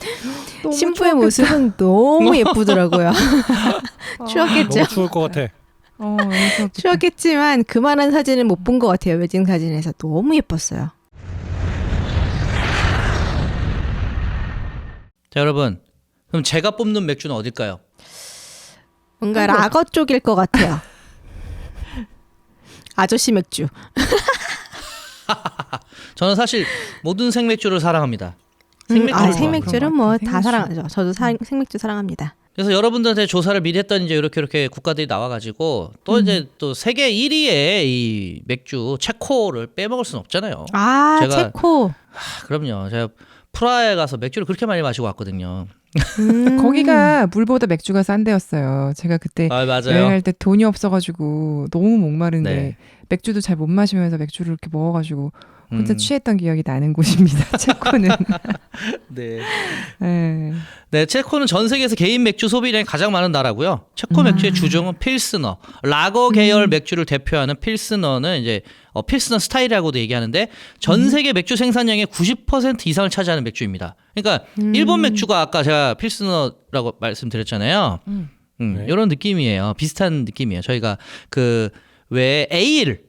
[SPEAKER 3] 신부의 모습은 너무 예쁘더라고요. 추웠겠죠?
[SPEAKER 1] 너무 추울 것 같아.
[SPEAKER 3] 추웠겠지만 그만한 사진은 못 본 것 같아요. 웨딩 사진에서 너무 예뻤어요.
[SPEAKER 2] 자, 여러분. 그럼 제가 뽑는 맥주는 어딜까요?
[SPEAKER 3] 뭔가 라거 쪽일 것 같아요. 아저씨 맥주.
[SPEAKER 2] 저는 사실 모든 생맥주를 사랑합니다. 생맥주를
[SPEAKER 3] 생맥주는 뭐 다
[SPEAKER 4] 생맥주.
[SPEAKER 3] 사랑하죠. 저도 생맥주 사랑합니다.
[SPEAKER 2] 그래서 여러분들한테 조사를 미리 했더니 이제 이렇게 국가들이 나와가지고 또 이제 또 세계 1위의 이 맥주 체코를 빼먹을 수는 없잖아요.
[SPEAKER 3] 아,
[SPEAKER 2] 제가-
[SPEAKER 3] 체코.
[SPEAKER 2] 그럼요. 제가 프라하에 가서 맥주를 그렇게 많이 마시고 왔거든요.
[SPEAKER 4] 거기가 물보다 맥주가 싼 데였어요. 제가 그때
[SPEAKER 2] 아 맞아요.
[SPEAKER 4] 여행할 때 돈이 없어가지고 너무 목마른데
[SPEAKER 2] 네.
[SPEAKER 4] 맥주도 잘 못 마시면서 맥주를 이렇게 먹어가지고 혼자
[SPEAKER 2] 음.
[SPEAKER 4] 취했던 기억이 나는 곳입니다. 체코는.
[SPEAKER 2] 네.
[SPEAKER 4] 네.
[SPEAKER 2] 네, 체코는 전 세계에서 개인 맥주 소비량이 가장 많은 나라고요. 체코 맥주의 주종은 필스너, 라거 계열 맥주를 대표하는 필스너는 이제 필스너 스타일이라고도 얘기하는데 전 세계 맥주 생산량의 90% 이상을 차지하는 맥주입니다. 그러니까 일본 맥주가 아까 제가 필스너라고 말씀드렸잖아요.
[SPEAKER 1] 네.
[SPEAKER 2] 이런 느낌이에요. 비슷한 느낌이에요. 저희가 그 왜 에일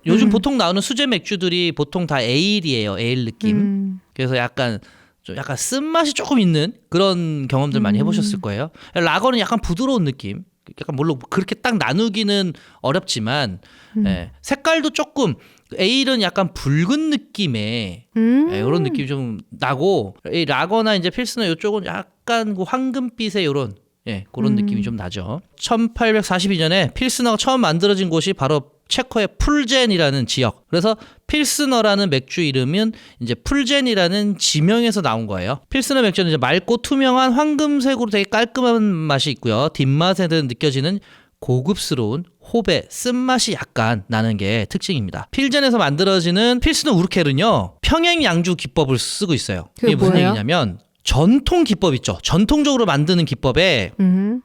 [SPEAKER 2] 요즘 보통 나오는 수제 맥주들이 보통 다 에일이에요. 에일 느낌. 그래서 약간 좀 약간 쓴맛이 조금 있는 그런 경험들 많이 해보셨을 거예요. 라거는 약간 부드러운 느낌. 약간 물론 그렇게 딱 나누기는 어렵지만 예, 색깔도 조금 에일은 약간 붉은 느낌의 예, 이런 느낌이 좀 나고 이 라거나 이제 필스너 이쪽은 약간 그 황금빛의 이런 예, 그런 느낌이 좀 나죠. 1842년에 필스너가 처음 만들어진 곳이 바로 체코의 풀젠이라는 지역. 그래서 필스너라는 맥주 이름은 이제 풀젠이라는 지명에서 나온 거예요. 필스너 맥주는 이제 맑고 투명한 황금색으로 되게 깔끔한 맛이 있고요. 뒷맛에는 느껴지는 고급스러운 호배, 쓴맛이 약간 나는 게 특징입니다. 필젠에서 만들어지는 필스너 우르켈은요. 평행 양주 기법을 쓰고 있어요. 이게 무슨
[SPEAKER 3] 뭐예요?
[SPEAKER 2] 얘기냐면 전통 기법 있죠. 전통적으로 만드는 기법에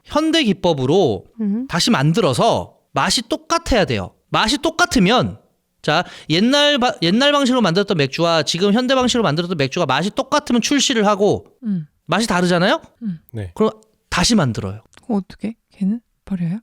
[SPEAKER 2] 현대 기법으로 다시 만들어서 맛이 똑같아야 돼요. 맛이 똑같으면 자 옛날 방식으로 만들었던 맥주와 지금 현대 방식으로 만들었던 맥주가 맛이 똑같으면 출시를 하고 맛이 다르잖아요.
[SPEAKER 1] 네.
[SPEAKER 2] 그럼 다시 만들어요.
[SPEAKER 4] 어떻게? 걔는 버려요?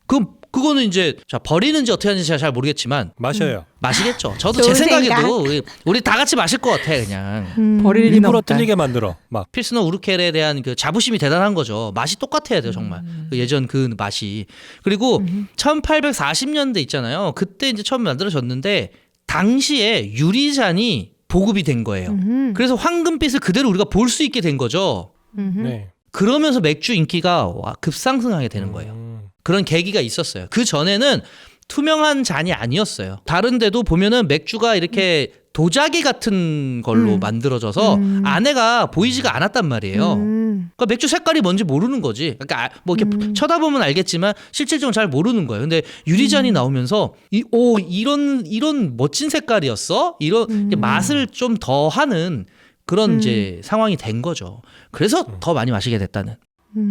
[SPEAKER 2] 그거는 이제 자 버리는지 어떻게 하는지 제가 잘 모르겠지만
[SPEAKER 1] 마셔요.
[SPEAKER 2] 마시겠죠. 저도
[SPEAKER 3] 좋은
[SPEAKER 2] 제 생각에도
[SPEAKER 3] 생각.
[SPEAKER 2] 우리 다 같이 마실 것 같아 그냥.
[SPEAKER 4] 버릴 리는
[SPEAKER 1] 일부러
[SPEAKER 4] 없다.
[SPEAKER 1] 틀리게 만들어. 막
[SPEAKER 2] 필스너 우르켈에 대한 그 자부심이 대단한 거죠. 맛이 똑같아야 돼요, 정말. 그 예전 그 맛이. 그리고 1840년대 있잖아요. 그때 이제 처음 만들어졌는데 당시에 유리잔이 보급이 된 거예요. 그래서 황금빛을 그대로 우리가 볼 수 있게 된 거죠.
[SPEAKER 1] 네.
[SPEAKER 2] 그러면서 맥주 인기가 급상승하게 되는 거예요. 그런 계기가 있었어요. 그 전에는 투명한 잔이 아니었어요. 다른 데도 보면은 맥주가 이렇게 도자기 같은 걸로 만들어져서 안에가 보이지가 않았단 말이에요. 그러니까 맥주 색깔이 뭔지 모르는 거지. 그러니까 뭐 이렇게 쳐다보면 알겠지만 실질적으로 잘 모르는 거예요. 근데 유리잔이 나오면서 이런 멋진 색깔이었어? 이런 맛을 좀 더 하는 그런 이제 상황이 된 거죠. 그래서 더 많이 마시게 됐다는.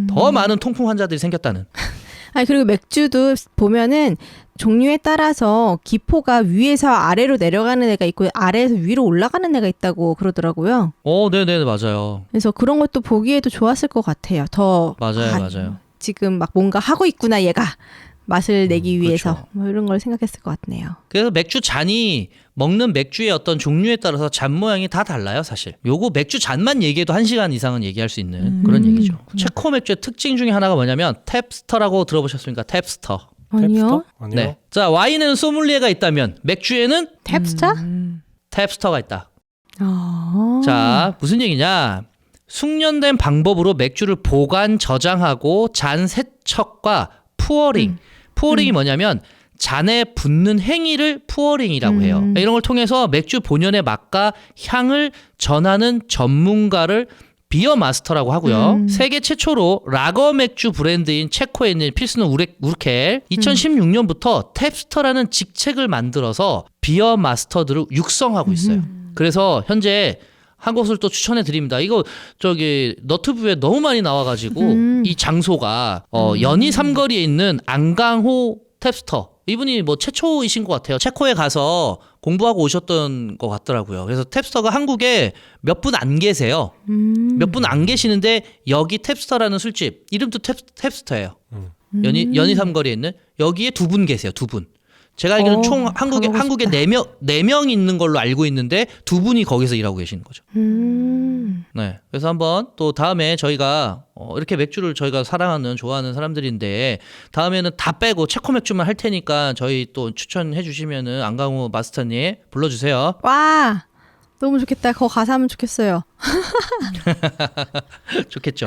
[SPEAKER 2] 더 많은 통풍 환자들이 생겼다는.
[SPEAKER 3] 아니 그리고 맥주도 보면은 종류에 따라서 기포가 위에서 아래로 내려가는 애가 있고 아래에서 위로 올라가는 애가 있다고 그러더라고요.
[SPEAKER 2] 네네 맞아요.
[SPEAKER 3] 그래서 그런 것도 보기에도 좋았을 것 같아요. 더
[SPEAKER 2] 맞아요.
[SPEAKER 3] 지금 막 뭔가 하고 있구나 얘가 맛을 내기 위해서
[SPEAKER 2] 그렇죠.
[SPEAKER 3] 뭐 이런 걸 생각했을 것 같네요.
[SPEAKER 2] 그래서 맥주 잔이 먹는 맥주의 어떤 종류에 따라서 잔 모양이 다 달라요, 사실. 요거 맥주 잔만 얘기해도 1시간 이상은 얘기할 수 있는 그런 얘기죠. 체코 맥주의 특징 중에 하나가 뭐냐면 탭스터라고 들어보셨습니까? 탭스터.
[SPEAKER 3] 아니요.
[SPEAKER 1] 아니요.
[SPEAKER 2] 네. 자, 와인에는 소믈리에가 있다면 맥주에는
[SPEAKER 3] 탭스타?
[SPEAKER 2] 탭스터가 있다.
[SPEAKER 3] 아.
[SPEAKER 2] 자, 무슨 얘기냐? 숙련된 방법으로 맥주를 보관, 저장하고 잔 세척과 푸어링. 푸어링이 뭐냐면 잔에 붓는 행위를 푸어링이라고 해요. 이런 걸 통해서 맥주 본연의 맛과 향을 전하는 전문가를 비어 마스터라고 하고요. 세계 최초로 라거 맥주 브랜드인 체코에 있는 필스너 우르켈 2016년부터 탭스터라는 직책을 만들어서 비어 마스터들을 육성하고 있어요. 그래서 현재 한 곳을 또 추천해 드립니다. 이거 저기 너튜브에 너무 많이 나와가지고 이 장소가 연희 삼거리에 있는 안강호 탭스터. 이분이 뭐 최초이신 것 같아요. 체코에 가서 공부하고 오셨던 것 같더라고요. 그래서 탭스터가 한국에 몇 분 안 계세요. 몇 분 안 계시는데 여기 탭스터라는 술집 이름도 탭스터예요. 연희 삼거리에 있는 여기에 2분 계세요. 2분. 제가 알기로는 총 한국에 4명 있는 걸로 알고 있는데 2분이 거기서 일하고 계시는 거죠. 네. 그래서 한번 또 다음에 저희가 이렇게 맥주를 저희가 사랑하는 좋아하는 사람들인데 다음에는 다 빼고 체코 맥주만 할 테니까 저희 또 추천해 주시면은 안강호 마스터님 불러주세요.
[SPEAKER 3] 와 너무 좋겠다. 거기 가서 하면 좋겠어요.
[SPEAKER 2] 좋겠죠.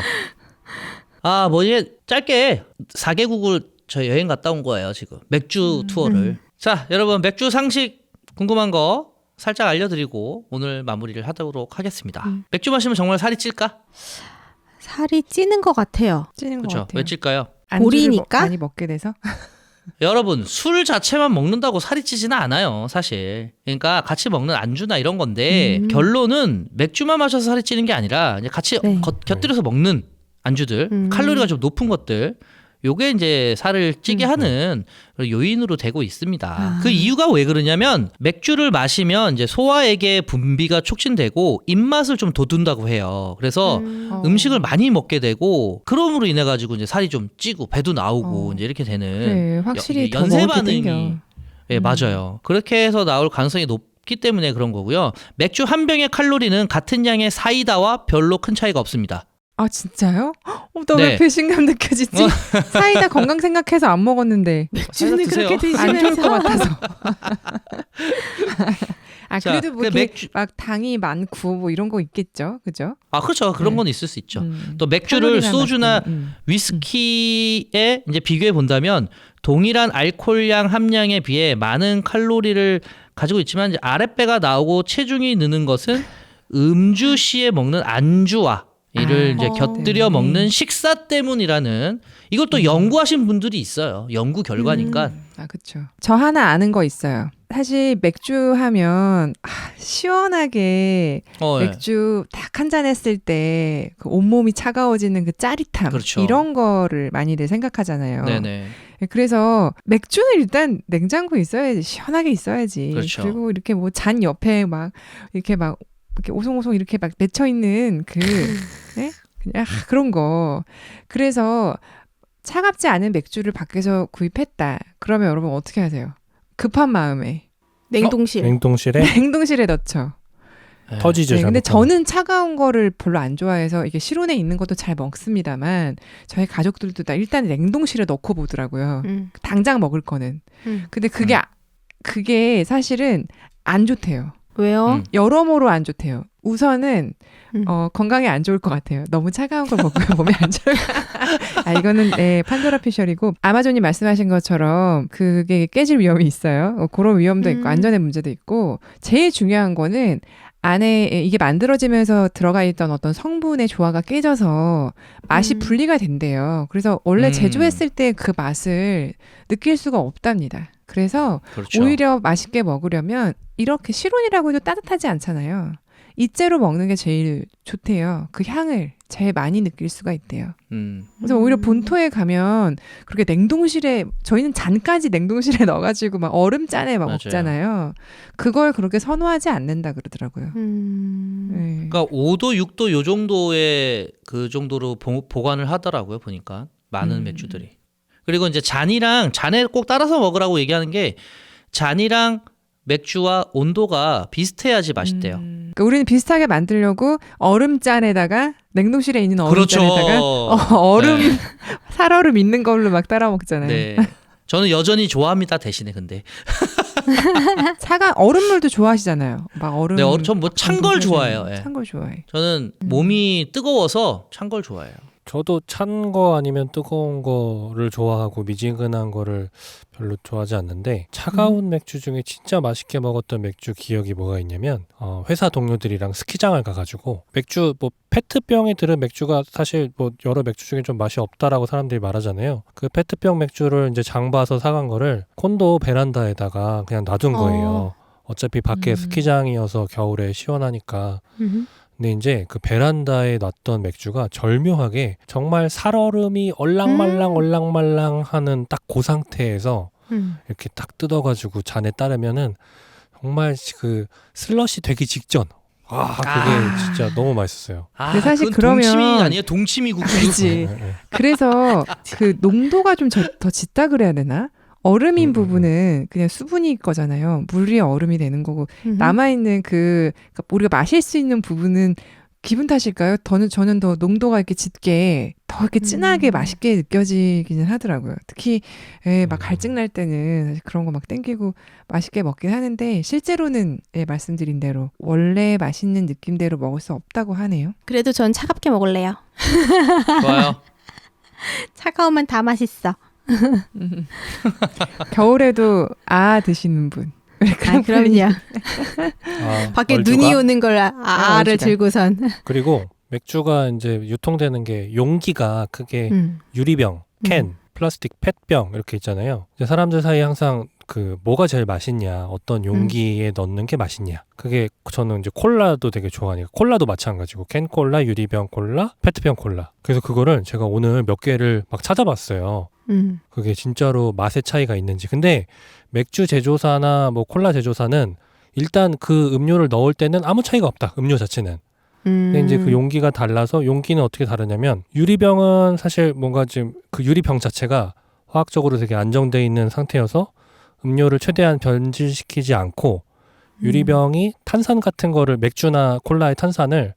[SPEAKER 2] 뭐 이제 짧게 4개국을 저 여행 갔다 온 거예요 지금 맥주 투어를. 자 여러분 맥주 상식 궁금한 거 살짝 알려드리고 오늘 마무리를 하도록 하겠습니다. 맥주 마시면 정말 살이 찔까?
[SPEAKER 3] 살이 찌는 것 같아요.
[SPEAKER 4] 찌는 것
[SPEAKER 2] 그렇죠.
[SPEAKER 4] 같아요.
[SPEAKER 2] 왜 찔까요?
[SPEAKER 4] 안주를
[SPEAKER 3] 보리니까?
[SPEAKER 4] 많이 먹게 돼서.
[SPEAKER 2] 여러분 술 자체만 먹는다고 살이 찌지는 않아요 사실. 그러니까 같이 먹는 안주나 이런 건데 결론은 맥주만 마셔서 살이 찌는 게 아니라 이제 같이
[SPEAKER 3] 네.
[SPEAKER 2] 곁들여서 먹는 안주들 칼로리가 좀 높은 것들 요게 이제 살을 찌게 하는 요인으로 되고 있습니다. 그 이유가 왜 그러냐면 맥주를 마시면 이제 소화액의 분비가 촉진되고 입맛을 좀 돋운다고 해요. 그래서 음식을 많이 먹게 되고 그럼으로 인해 가지고 이제 살이 좀 찌고 배도 나오고 이제 이렇게 되는
[SPEAKER 4] 그래, 확실히 더
[SPEAKER 2] 연쇄
[SPEAKER 4] 먹게
[SPEAKER 2] 반응이
[SPEAKER 4] 땡겨.
[SPEAKER 2] 예, 맞아요. 그렇게 해서 나올 가능성이 높기 기 때문에 그런 거고요. 맥주 한 병의 칼로리는 같은 양의 사이다와 별로 큰 차이가 없습니다.
[SPEAKER 4] 아 진짜요? 너 왜
[SPEAKER 2] 네.
[SPEAKER 4] 배신감 느껴지지? 사이다 건강 생각해서 안 먹었는데
[SPEAKER 2] 사이다 드세요.
[SPEAKER 4] 안 좋을 것 같아서.
[SPEAKER 2] 자,
[SPEAKER 4] 그래도 뭐
[SPEAKER 2] 그
[SPEAKER 4] 이렇게
[SPEAKER 2] 맥주-
[SPEAKER 4] 막 당이 많고 뭐 이런 거 있겠죠, 그죠?
[SPEAKER 2] 아 그렇죠. 그런
[SPEAKER 4] 네.
[SPEAKER 2] 건 있을 수 있죠. 또 맥주를
[SPEAKER 4] 칼로리가
[SPEAKER 2] 소주나
[SPEAKER 4] 낮고,
[SPEAKER 2] 위스키에 이제 비교해 본다면 동일한 알코올량 함량에 비해 많은 칼로리를 가지고 있지만 이제 아랫배가 나오고 체중이 느는 것은 음주 시에 먹는 안주와 이를 이제 곁들여 먹는 식사 때문이라는 이걸 또 연구하신 분들이 있어요. 연구 결과니까.
[SPEAKER 4] 아, 그렇죠. 저 하나 아는 거 있어요. 사실 맥주 하면 시원하게
[SPEAKER 2] 예.
[SPEAKER 4] 맥주 딱 한 잔 했을 때 그 온몸이 차가워지는 그 짜릿함
[SPEAKER 2] 그렇죠.
[SPEAKER 4] 이런 거를 많이들 생각하잖아요.
[SPEAKER 2] 네네.
[SPEAKER 4] 그래서 맥주는 일단 냉장고에 있어야지 시원하게 있어야지.
[SPEAKER 2] 그렇죠.
[SPEAKER 4] 그리고 이렇게 뭐 잔 옆에 막 이렇게 오송오송 이렇게 막 맺혀 있는 그 네? 그냥 그런 거. 그래서 차갑지 않은 맥주를 밖에서 구입했다. 그러면 여러분 어떻게 하세요? 급한 마음에
[SPEAKER 3] 냉동실.
[SPEAKER 1] 냉동실에
[SPEAKER 4] 냉동실에 넣죠.
[SPEAKER 1] 터지죠.
[SPEAKER 4] 네, 근데
[SPEAKER 1] 잘못하면.
[SPEAKER 4] 저는 차가운 거를 별로 안 좋아해서 이게 실온에 있는 것도 잘 먹습니다만 저희 가족들도 다 일단 냉동실에 넣고 보더라고요. 당장 먹을 거는. 근데 그게 사실은 안 좋대요.
[SPEAKER 3] 왜요?
[SPEAKER 4] 여러모로 안 좋대요. 우선은
[SPEAKER 3] 음.
[SPEAKER 4] 건강에 안 좋을 것 같아요. 너무 차가운 걸 먹으면 몸에 안 좋을 것 같아요. 이거는 판도라 피셜이고 아마존이 말씀하신 것처럼 그게 깨질 위험이 있어요. 그런 위험도 있고 안전의 문제도 있고 제일 중요한 거는 안에 이게 만들어지면서 들어가 있던 어떤 성분의 조화가 깨져서 맛이 분리가 된대요. 그래서 원래 제조했을 때 그 맛을 느낄 수가 없답니다. 그래서
[SPEAKER 2] 그렇죠.
[SPEAKER 4] 오히려 맛있게 먹으려면 이렇게 실온이라고 해도 따뜻하지 않잖아요. 이째로 먹는 게 제일 좋대요. 그 향을 제일 많이 느낄 수가 있대요. 그래서 오히려 본토에 가면 그렇게 냉동실에 저희는 잔까지 냉동실에 넣어가지고 막 얼음잔에 막
[SPEAKER 2] 맞아요.
[SPEAKER 4] 먹잖아요. 그걸 그렇게 선호하지 않는다 그러더라고요. 네.
[SPEAKER 2] 그러니까 5도, 6도 요 정도의 그 정도로 보관을 하더라고요. 보니까 많은 맥주들이. 그리고 이제 잔에 꼭 따라서 먹으라고 얘기하는 게 잔이랑 맥주와 온도가 비슷해야지 맛있대요.
[SPEAKER 4] 그러니까 우리는 비슷하게 만들려고 얼음잔에다가 냉동실에 있는
[SPEAKER 2] 그렇죠.
[SPEAKER 4] 얼음잔에다가 얼음
[SPEAKER 2] 네.
[SPEAKER 4] 살얼음 있는 걸로 막 따라 먹잖아요.
[SPEAKER 2] 네. 저는 여전히 좋아합니다. 대신에 근데.
[SPEAKER 4] 얼음물도 좋아하시잖아요. 막 얼음.
[SPEAKER 2] 네, 전 뭐 찬 걸 좋아해요. 예.
[SPEAKER 4] 찬 걸 좋아해.
[SPEAKER 2] 저는 몸이 뜨거워서 찬 걸 좋아해요.
[SPEAKER 1] 저도 찬 거 아니면 뜨거운 거를 좋아하고 미지근한 거를 별로 좋아하지 않는데 차가운 맥주 중에 진짜 맛있게 먹었던 맥주 기억이 뭐가 있냐면 회사 동료들이랑 스키장을 가가지고 맥주 뭐 페트병에 들은 맥주가 사실 뭐 여러 맥주 중에 좀 맛이 없다라고 사람들이 말하잖아요. 그 페트병 맥주를 이제 장 봐서 사간 거를 콘도 베란다에다가 그냥 놔둔 거예요. 어차피 밖에 스키장이어서 겨울에 시원하니까. 근데 이제 그 베란다에 놨던 맥주가 절묘하게 정말 살얼음이 얼랑말랑 하는 딱 그 상태에서 이렇게 딱 뜯어가지고 잔에 따르면은 정말 그 슬러시 되기 직전. 그게 진짜 너무 맛있었어요.
[SPEAKER 4] 근데 사실
[SPEAKER 2] 그건 동치미
[SPEAKER 4] 그러면-
[SPEAKER 2] 아니에요? 동치미 국수.
[SPEAKER 4] 그렇지.
[SPEAKER 1] 네.
[SPEAKER 4] 그래서 그 농도가 좀 더 짙다 그래야 되나? 얼음인 부분은 그냥 수분이 거잖아요. 물 위에 얼음이 되는 거고 남아있는 그러니까 우리가 마실 수 있는 부분은 기분 탓일까요? 저는 더 농도가 이렇게 짙게 더 이렇게 진하게 맛있게 느껴지기는 하더라고요. 특히 막 갈증 날 때는 사실 그런 거 막 땡기고 맛있게 먹긴 하는데 실제로는 말씀드린 대로 원래 맛있는 느낌대로 먹을 수 없다고 하네요.
[SPEAKER 3] 그래도 전 차갑게 먹을래요.
[SPEAKER 2] 좋아요.
[SPEAKER 3] 차가우면 다 맛있어.
[SPEAKER 4] 겨울에도 드시는 분.
[SPEAKER 3] 그럼요. 밖에
[SPEAKER 1] 얼주가?
[SPEAKER 3] 눈이 오는 걸 알을
[SPEAKER 4] 얼주가.
[SPEAKER 3] 들고선.
[SPEAKER 1] 그리고 맥주가 이제 유통되는 게 용기가 크게 유리병, 캔, 플라스틱 펫병 이렇게 있잖아요. 이제 사람들 사이에 항상 그 뭐가 제일 맛있냐, 어떤 용기에 넣는 게 맛있냐. 그게 저는 이제 콜라도 되게 좋아하니까 콜라도 마찬가지고 캔 콜라, 유리병 콜라, 페트병 콜라. 그래서 그거를 제가 오늘 몇 개를 막 찾아봤어요. 그게 진짜로 맛의 차이가 있는지. 근데 맥주 제조사나 뭐 콜라 제조사는 일단 그 음료를 넣을 때는 아무 차이가 없다. 음료 자체는. 근데 이제 그 용기가 달라서 용기는 어떻게 다르냐면 유리병은 사실 뭔가 지금 그 유리병 자체가 화학적으로 되게 안정돼 있는 상태여서 음료를 최대한 변질시키지 않고 유리병이 탄산 같은 거를 맥주나 콜라의 탄산을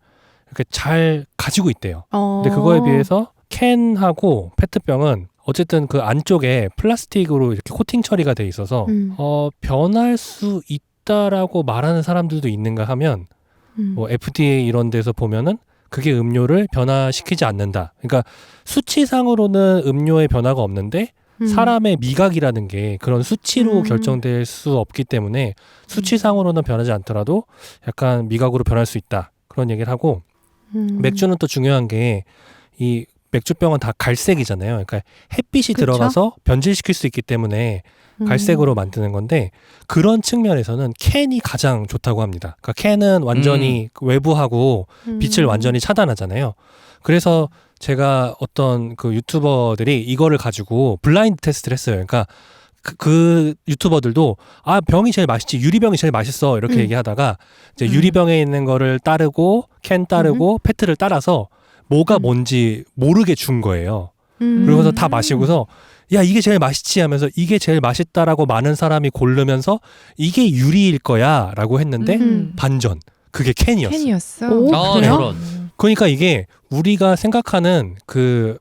[SPEAKER 1] 이렇게 잘 가지고 있대요. 근데 그거에 비해서 캔하고 페트병은 어쨌든 그 안쪽에 플라스틱으로 이렇게 코팅 처리가 돼 있어서 변할 수 있다라고 말하는 사람들도 있는가 하면 뭐 FDA 이런 데서 보면은 그게 음료를 변화시키지 않는다. 그러니까 수치상으로는 음료의 변화가 없는데 사람의 미각이라는 게 그런 수치로 결정될 수 없기 때문에 수치상으로는 변하지 않더라도 약간 미각으로 변할 수 있다. 그런 얘기를 하고 맥주는 또 중요한 게 이 맥주병은 다 갈색이잖아요. 그러니까 햇빛이
[SPEAKER 3] 그쵸?
[SPEAKER 1] 들어가서 변질시킬 수 있기 때문에 갈색으로 만드는 건데 그런 측면에서는 캔이 가장 좋다고 합니다. 그러니까 캔은 완전히 외부하고 빛을 완전히 차단하잖아요. 그래서 제가 어떤 그 유튜버들이 이거를 가지고 블라인드 테스트를 했어요. 그러니까 그 유튜버들도 아 병이 제일 맛있지 유리병이 제일 맛있어 이렇게 얘기하다가 이제 유리병에 있는 거를 따르고 캔 따르고 페트를 따라서 뭐가 뭔지 모르게 준 거예요. 그러고서 다 마시고서 야 이게 제일 맛있지 하면서 이게 제일 맛있다라고 많은 사람이 고르면서 이게 유리일 거야 라고 했는데 반전 그게 캔이었어요.
[SPEAKER 4] 캔이었어.
[SPEAKER 3] 오, 그래요?
[SPEAKER 2] 저런.
[SPEAKER 1] 그러니까 이게 우리가 생각하는 그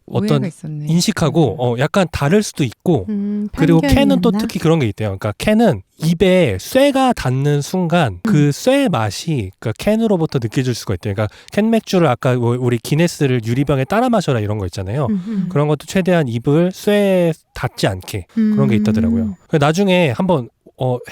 [SPEAKER 1] 어떤
[SPEAKER 4] 오해가 있었네.
[SPEAKER 1] 인식하고 약간 다를 수도 있고 그리고
[SPEAKER 3] 편견이
[SPEAKER 1] 캔은 또
[SPEAKER 3] 있나?
[SPEAKER 1] 특히 그런 게 있대요. 그러니까 캔은 입에 쇠가 닿는 순간 그 쇠 맛이 그러니까 캔으로부터 느껴질 수가 있대요. 그러니까 캔 맥주를 아까 우리 기네스를 유리병에 따라 마셔라 이런 거 있잖아요. 그런 것도 최대한 입을 쇠에 닿지 않게 그런 게 있다더라고요. 나중에 한번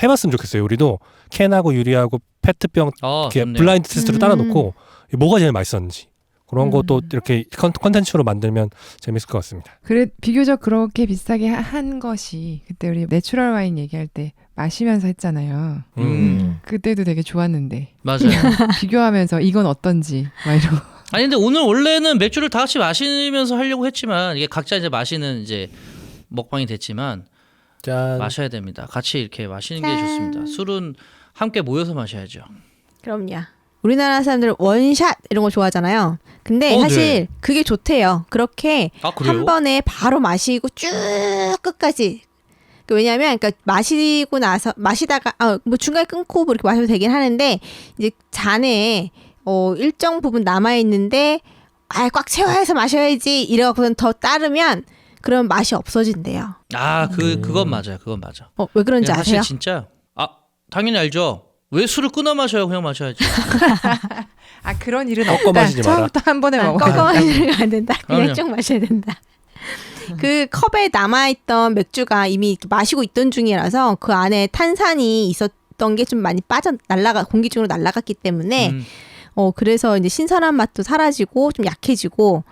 [SPEAKER 1] 해봤으면 좋겠어요. 우리도 캔하고 유리하고 페트병 이렇게
[SPEAKER 2] 좋네요.
[SPEAKER 1] 블라인드 테스트로 따라 놓고 뭐가 제일 맛있었는지 그런 것도 이렇게 컨텐츠로 만들면 재밌을 것 같습니다.
[SPEAKER 4] 그래 비교적 그렇게 비싸게 한 것이 그때 우리 내추럴 와인 얘기할 때 마시면서 했잖아요. 그때도 되게 좋았는데
[SPEAKER 2] 맞아요.
[SPEAKER 4] 비교하면서 이건 어떤지 막 이러고.
[SPEAKER 2] 아니 근데 오늘 원래는 맥주를 다 같이 마시면서 하려고 했지만 이게 각자 이제 마시는 이제 먹방이 됐지만
[SPEAKER 1] 짠.
[SPEAKER 2] 마셔야 됩니다. 같이 이렇게 마시는 게 좋습니다. 술은 함께 모여서 마셔야죠.
[SPEAKER 3] 그럼요. 우리나라 사람들은 원샷 이런 거 좋아하잖아요. 근데 사실
[SPEAKER 2] 네.
[SPEAKER 3] 그게 좋대요. 그렇게
[SPEAKER 2] 아 그래요?
[SPEAKER 3] 한 번에 바로 마시고 쭉 끝까지. 왜냐하면 그러니까 마시고 나서 마시다가 뭐 중간에 끊고 뭐 이렇게 마셔도 되긴 하는데 이제 잔에 일정 부분 남아 있는데 꽉 채워서 마셔야지 이러고선 더 따르면 그런 맛이 없어진대요.
[SPEAKER 2] 아 그건 맞아요. 그건 맞아.
[SPEAKER 3] 왜 그런지
[SPEAKER 2] 그냥 사실
[SPEAKER 3] 아세요?
[SPEAKER 2] 진짜 당연히 알죠. 왜 술을 끊어 마셔요? 그냥 마셔야지.
[SPEAKER 4] 아 그런 일은
[SPEAKER 1] 꺾어
[SPEAKER 4] 없다.
[SPEAKER 1] 마시지 마라.
[SPEAKER 4] 처음부터 한 번에 먹어야
[SPEAKER 3] 꺾어
[SPEAKER 4] 된다.
[SPEAKER 3] 마시는 거 안 된다. 그냥
[SPEAKER 2] 그럼요.
[SPEAKER 3] 쭉 마셔야 된다. 그 컵에 남아있던 맥주가 이미 마시고 있던 중이라서 그 안에 탄산이 있었던 게 좀 많이 공기 중으로 날아갔기 때문에 그래서 이제 신선한 맛도 사라지고 좀 약해지고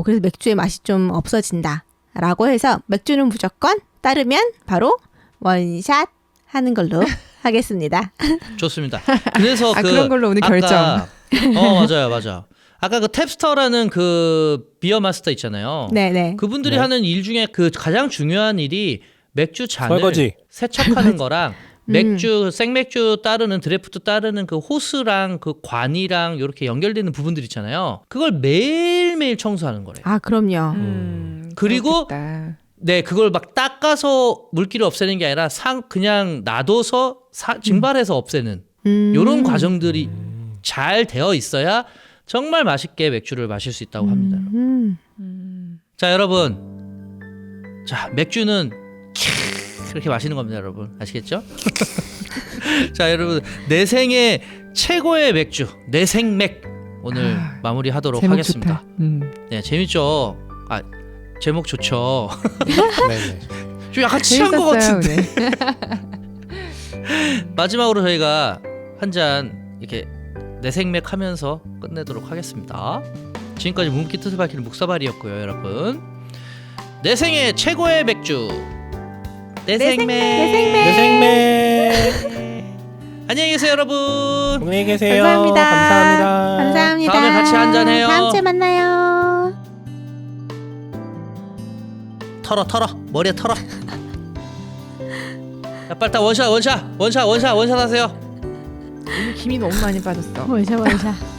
[SPEAKER 3] 그래서 맥주의 맛이 좀 없어진다라고 해서 맥주는 무조건 따르면 바로 원샷 하는 걸로 하겠습니다.
[SPEAKER 2] 좋습니다. 그래서
[SPEAKER 4] 그런 걸로 오늘 결정.
[SPEAKER 2] 맞아요. 아까 그 탭스터라는 그 비어 마스터 있잖아요.
[SPEAKER 3] 네네.
[SPEAKER 2] 그분들이
[SPEAKER 1] 네.
[SPEAKER 2] 하는 일 중에 그 가장 중요한 일이 맥주 잔을
[SPEAKER 1] 설거지.
[SPEAKER 2] 세척하는 거랑 맥주 생맥주 따르는 드래프트 따르는 그 호스랑 그 관이랑 이렇게 연결되는 부분들 있잖아요. 그걸 매일매일 청소하는 거래요.
[SPEAKER 3] 아 그럼요.
[SPEAKER 2] 그리고
[SPEAKER 4] 그렇겠다.
[SPEAKER 2] 네, 그걸 막 닦아서 물기를 없애는 게 아니라 그냥 놔둬서 증발해서 없애는 이런 과정들이 잘 되어 있어야 정말 맛있게 맥주를 마실 수 있다고 합니다. 자, 여러분. 자, 맥주는 그렇게 마시는 겁니다, 여러분. 아시겠죠? 자, 여러분. 내 생애 최고의 맥주, 내 생맥 오늘 마무리하도록
[SPEAKER 4] 제목
[SPEAKER 2] 하겠습니다.
[SPEAKER 4] 좋다.
[SPEAKER 2] 네, 재밌죠? 제목 좋죠.
[SPEAKER 1] 네네.
[SPEAKER 2] 좀 약간 취한 것
[SPEAKER 4] 재밌었어요,
[SPEAKER 2] 같은데.
[SPEAKER 4] 오늘.
[SPEAKER 2] 마지막으로 저희가 한 잔 이렇게 내생맥 하면서 끝내도록 하겠습니다. 지금까지 묵묵히 뜻을 밝히는 묵사발이었고요, 여러분. 내 생애 최고의 맥주 내생맥.
[SPEAKER 1] 내 생맥.
[SPEAKER 2] 안녕히 계세요, 여러분.
[SPEAKER 1] 안녕히 계세요.
[SPEAKER 3] 감사합니다.
[SPEAKER 1] 감사합니다.
[SPEAKER 3] 감사합니다.
[SPEAKER 2] 다음에 같이 한잔해요.
[SPEAKER 3] 다음 주에 만나요.
[SPEAKER 2] 털어 머리에 털어. 야, 빨리 다 원샷 하세요.
[SPEAKER 4] 오늘 김이 너무 많이 빠졌어.
[SPEAKER 3] 원샷.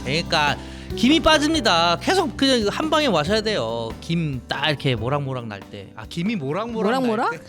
[SPEAKER 2] 그러니까 김이 빠집니다. 계속 그냥 한 방에 마셔야 돼요. 김 딱 이렇게 모락모락 날 때. 김이 모락모락 날
[SPEAKER 3] 모락모락?
[SPEAKER 2] 때.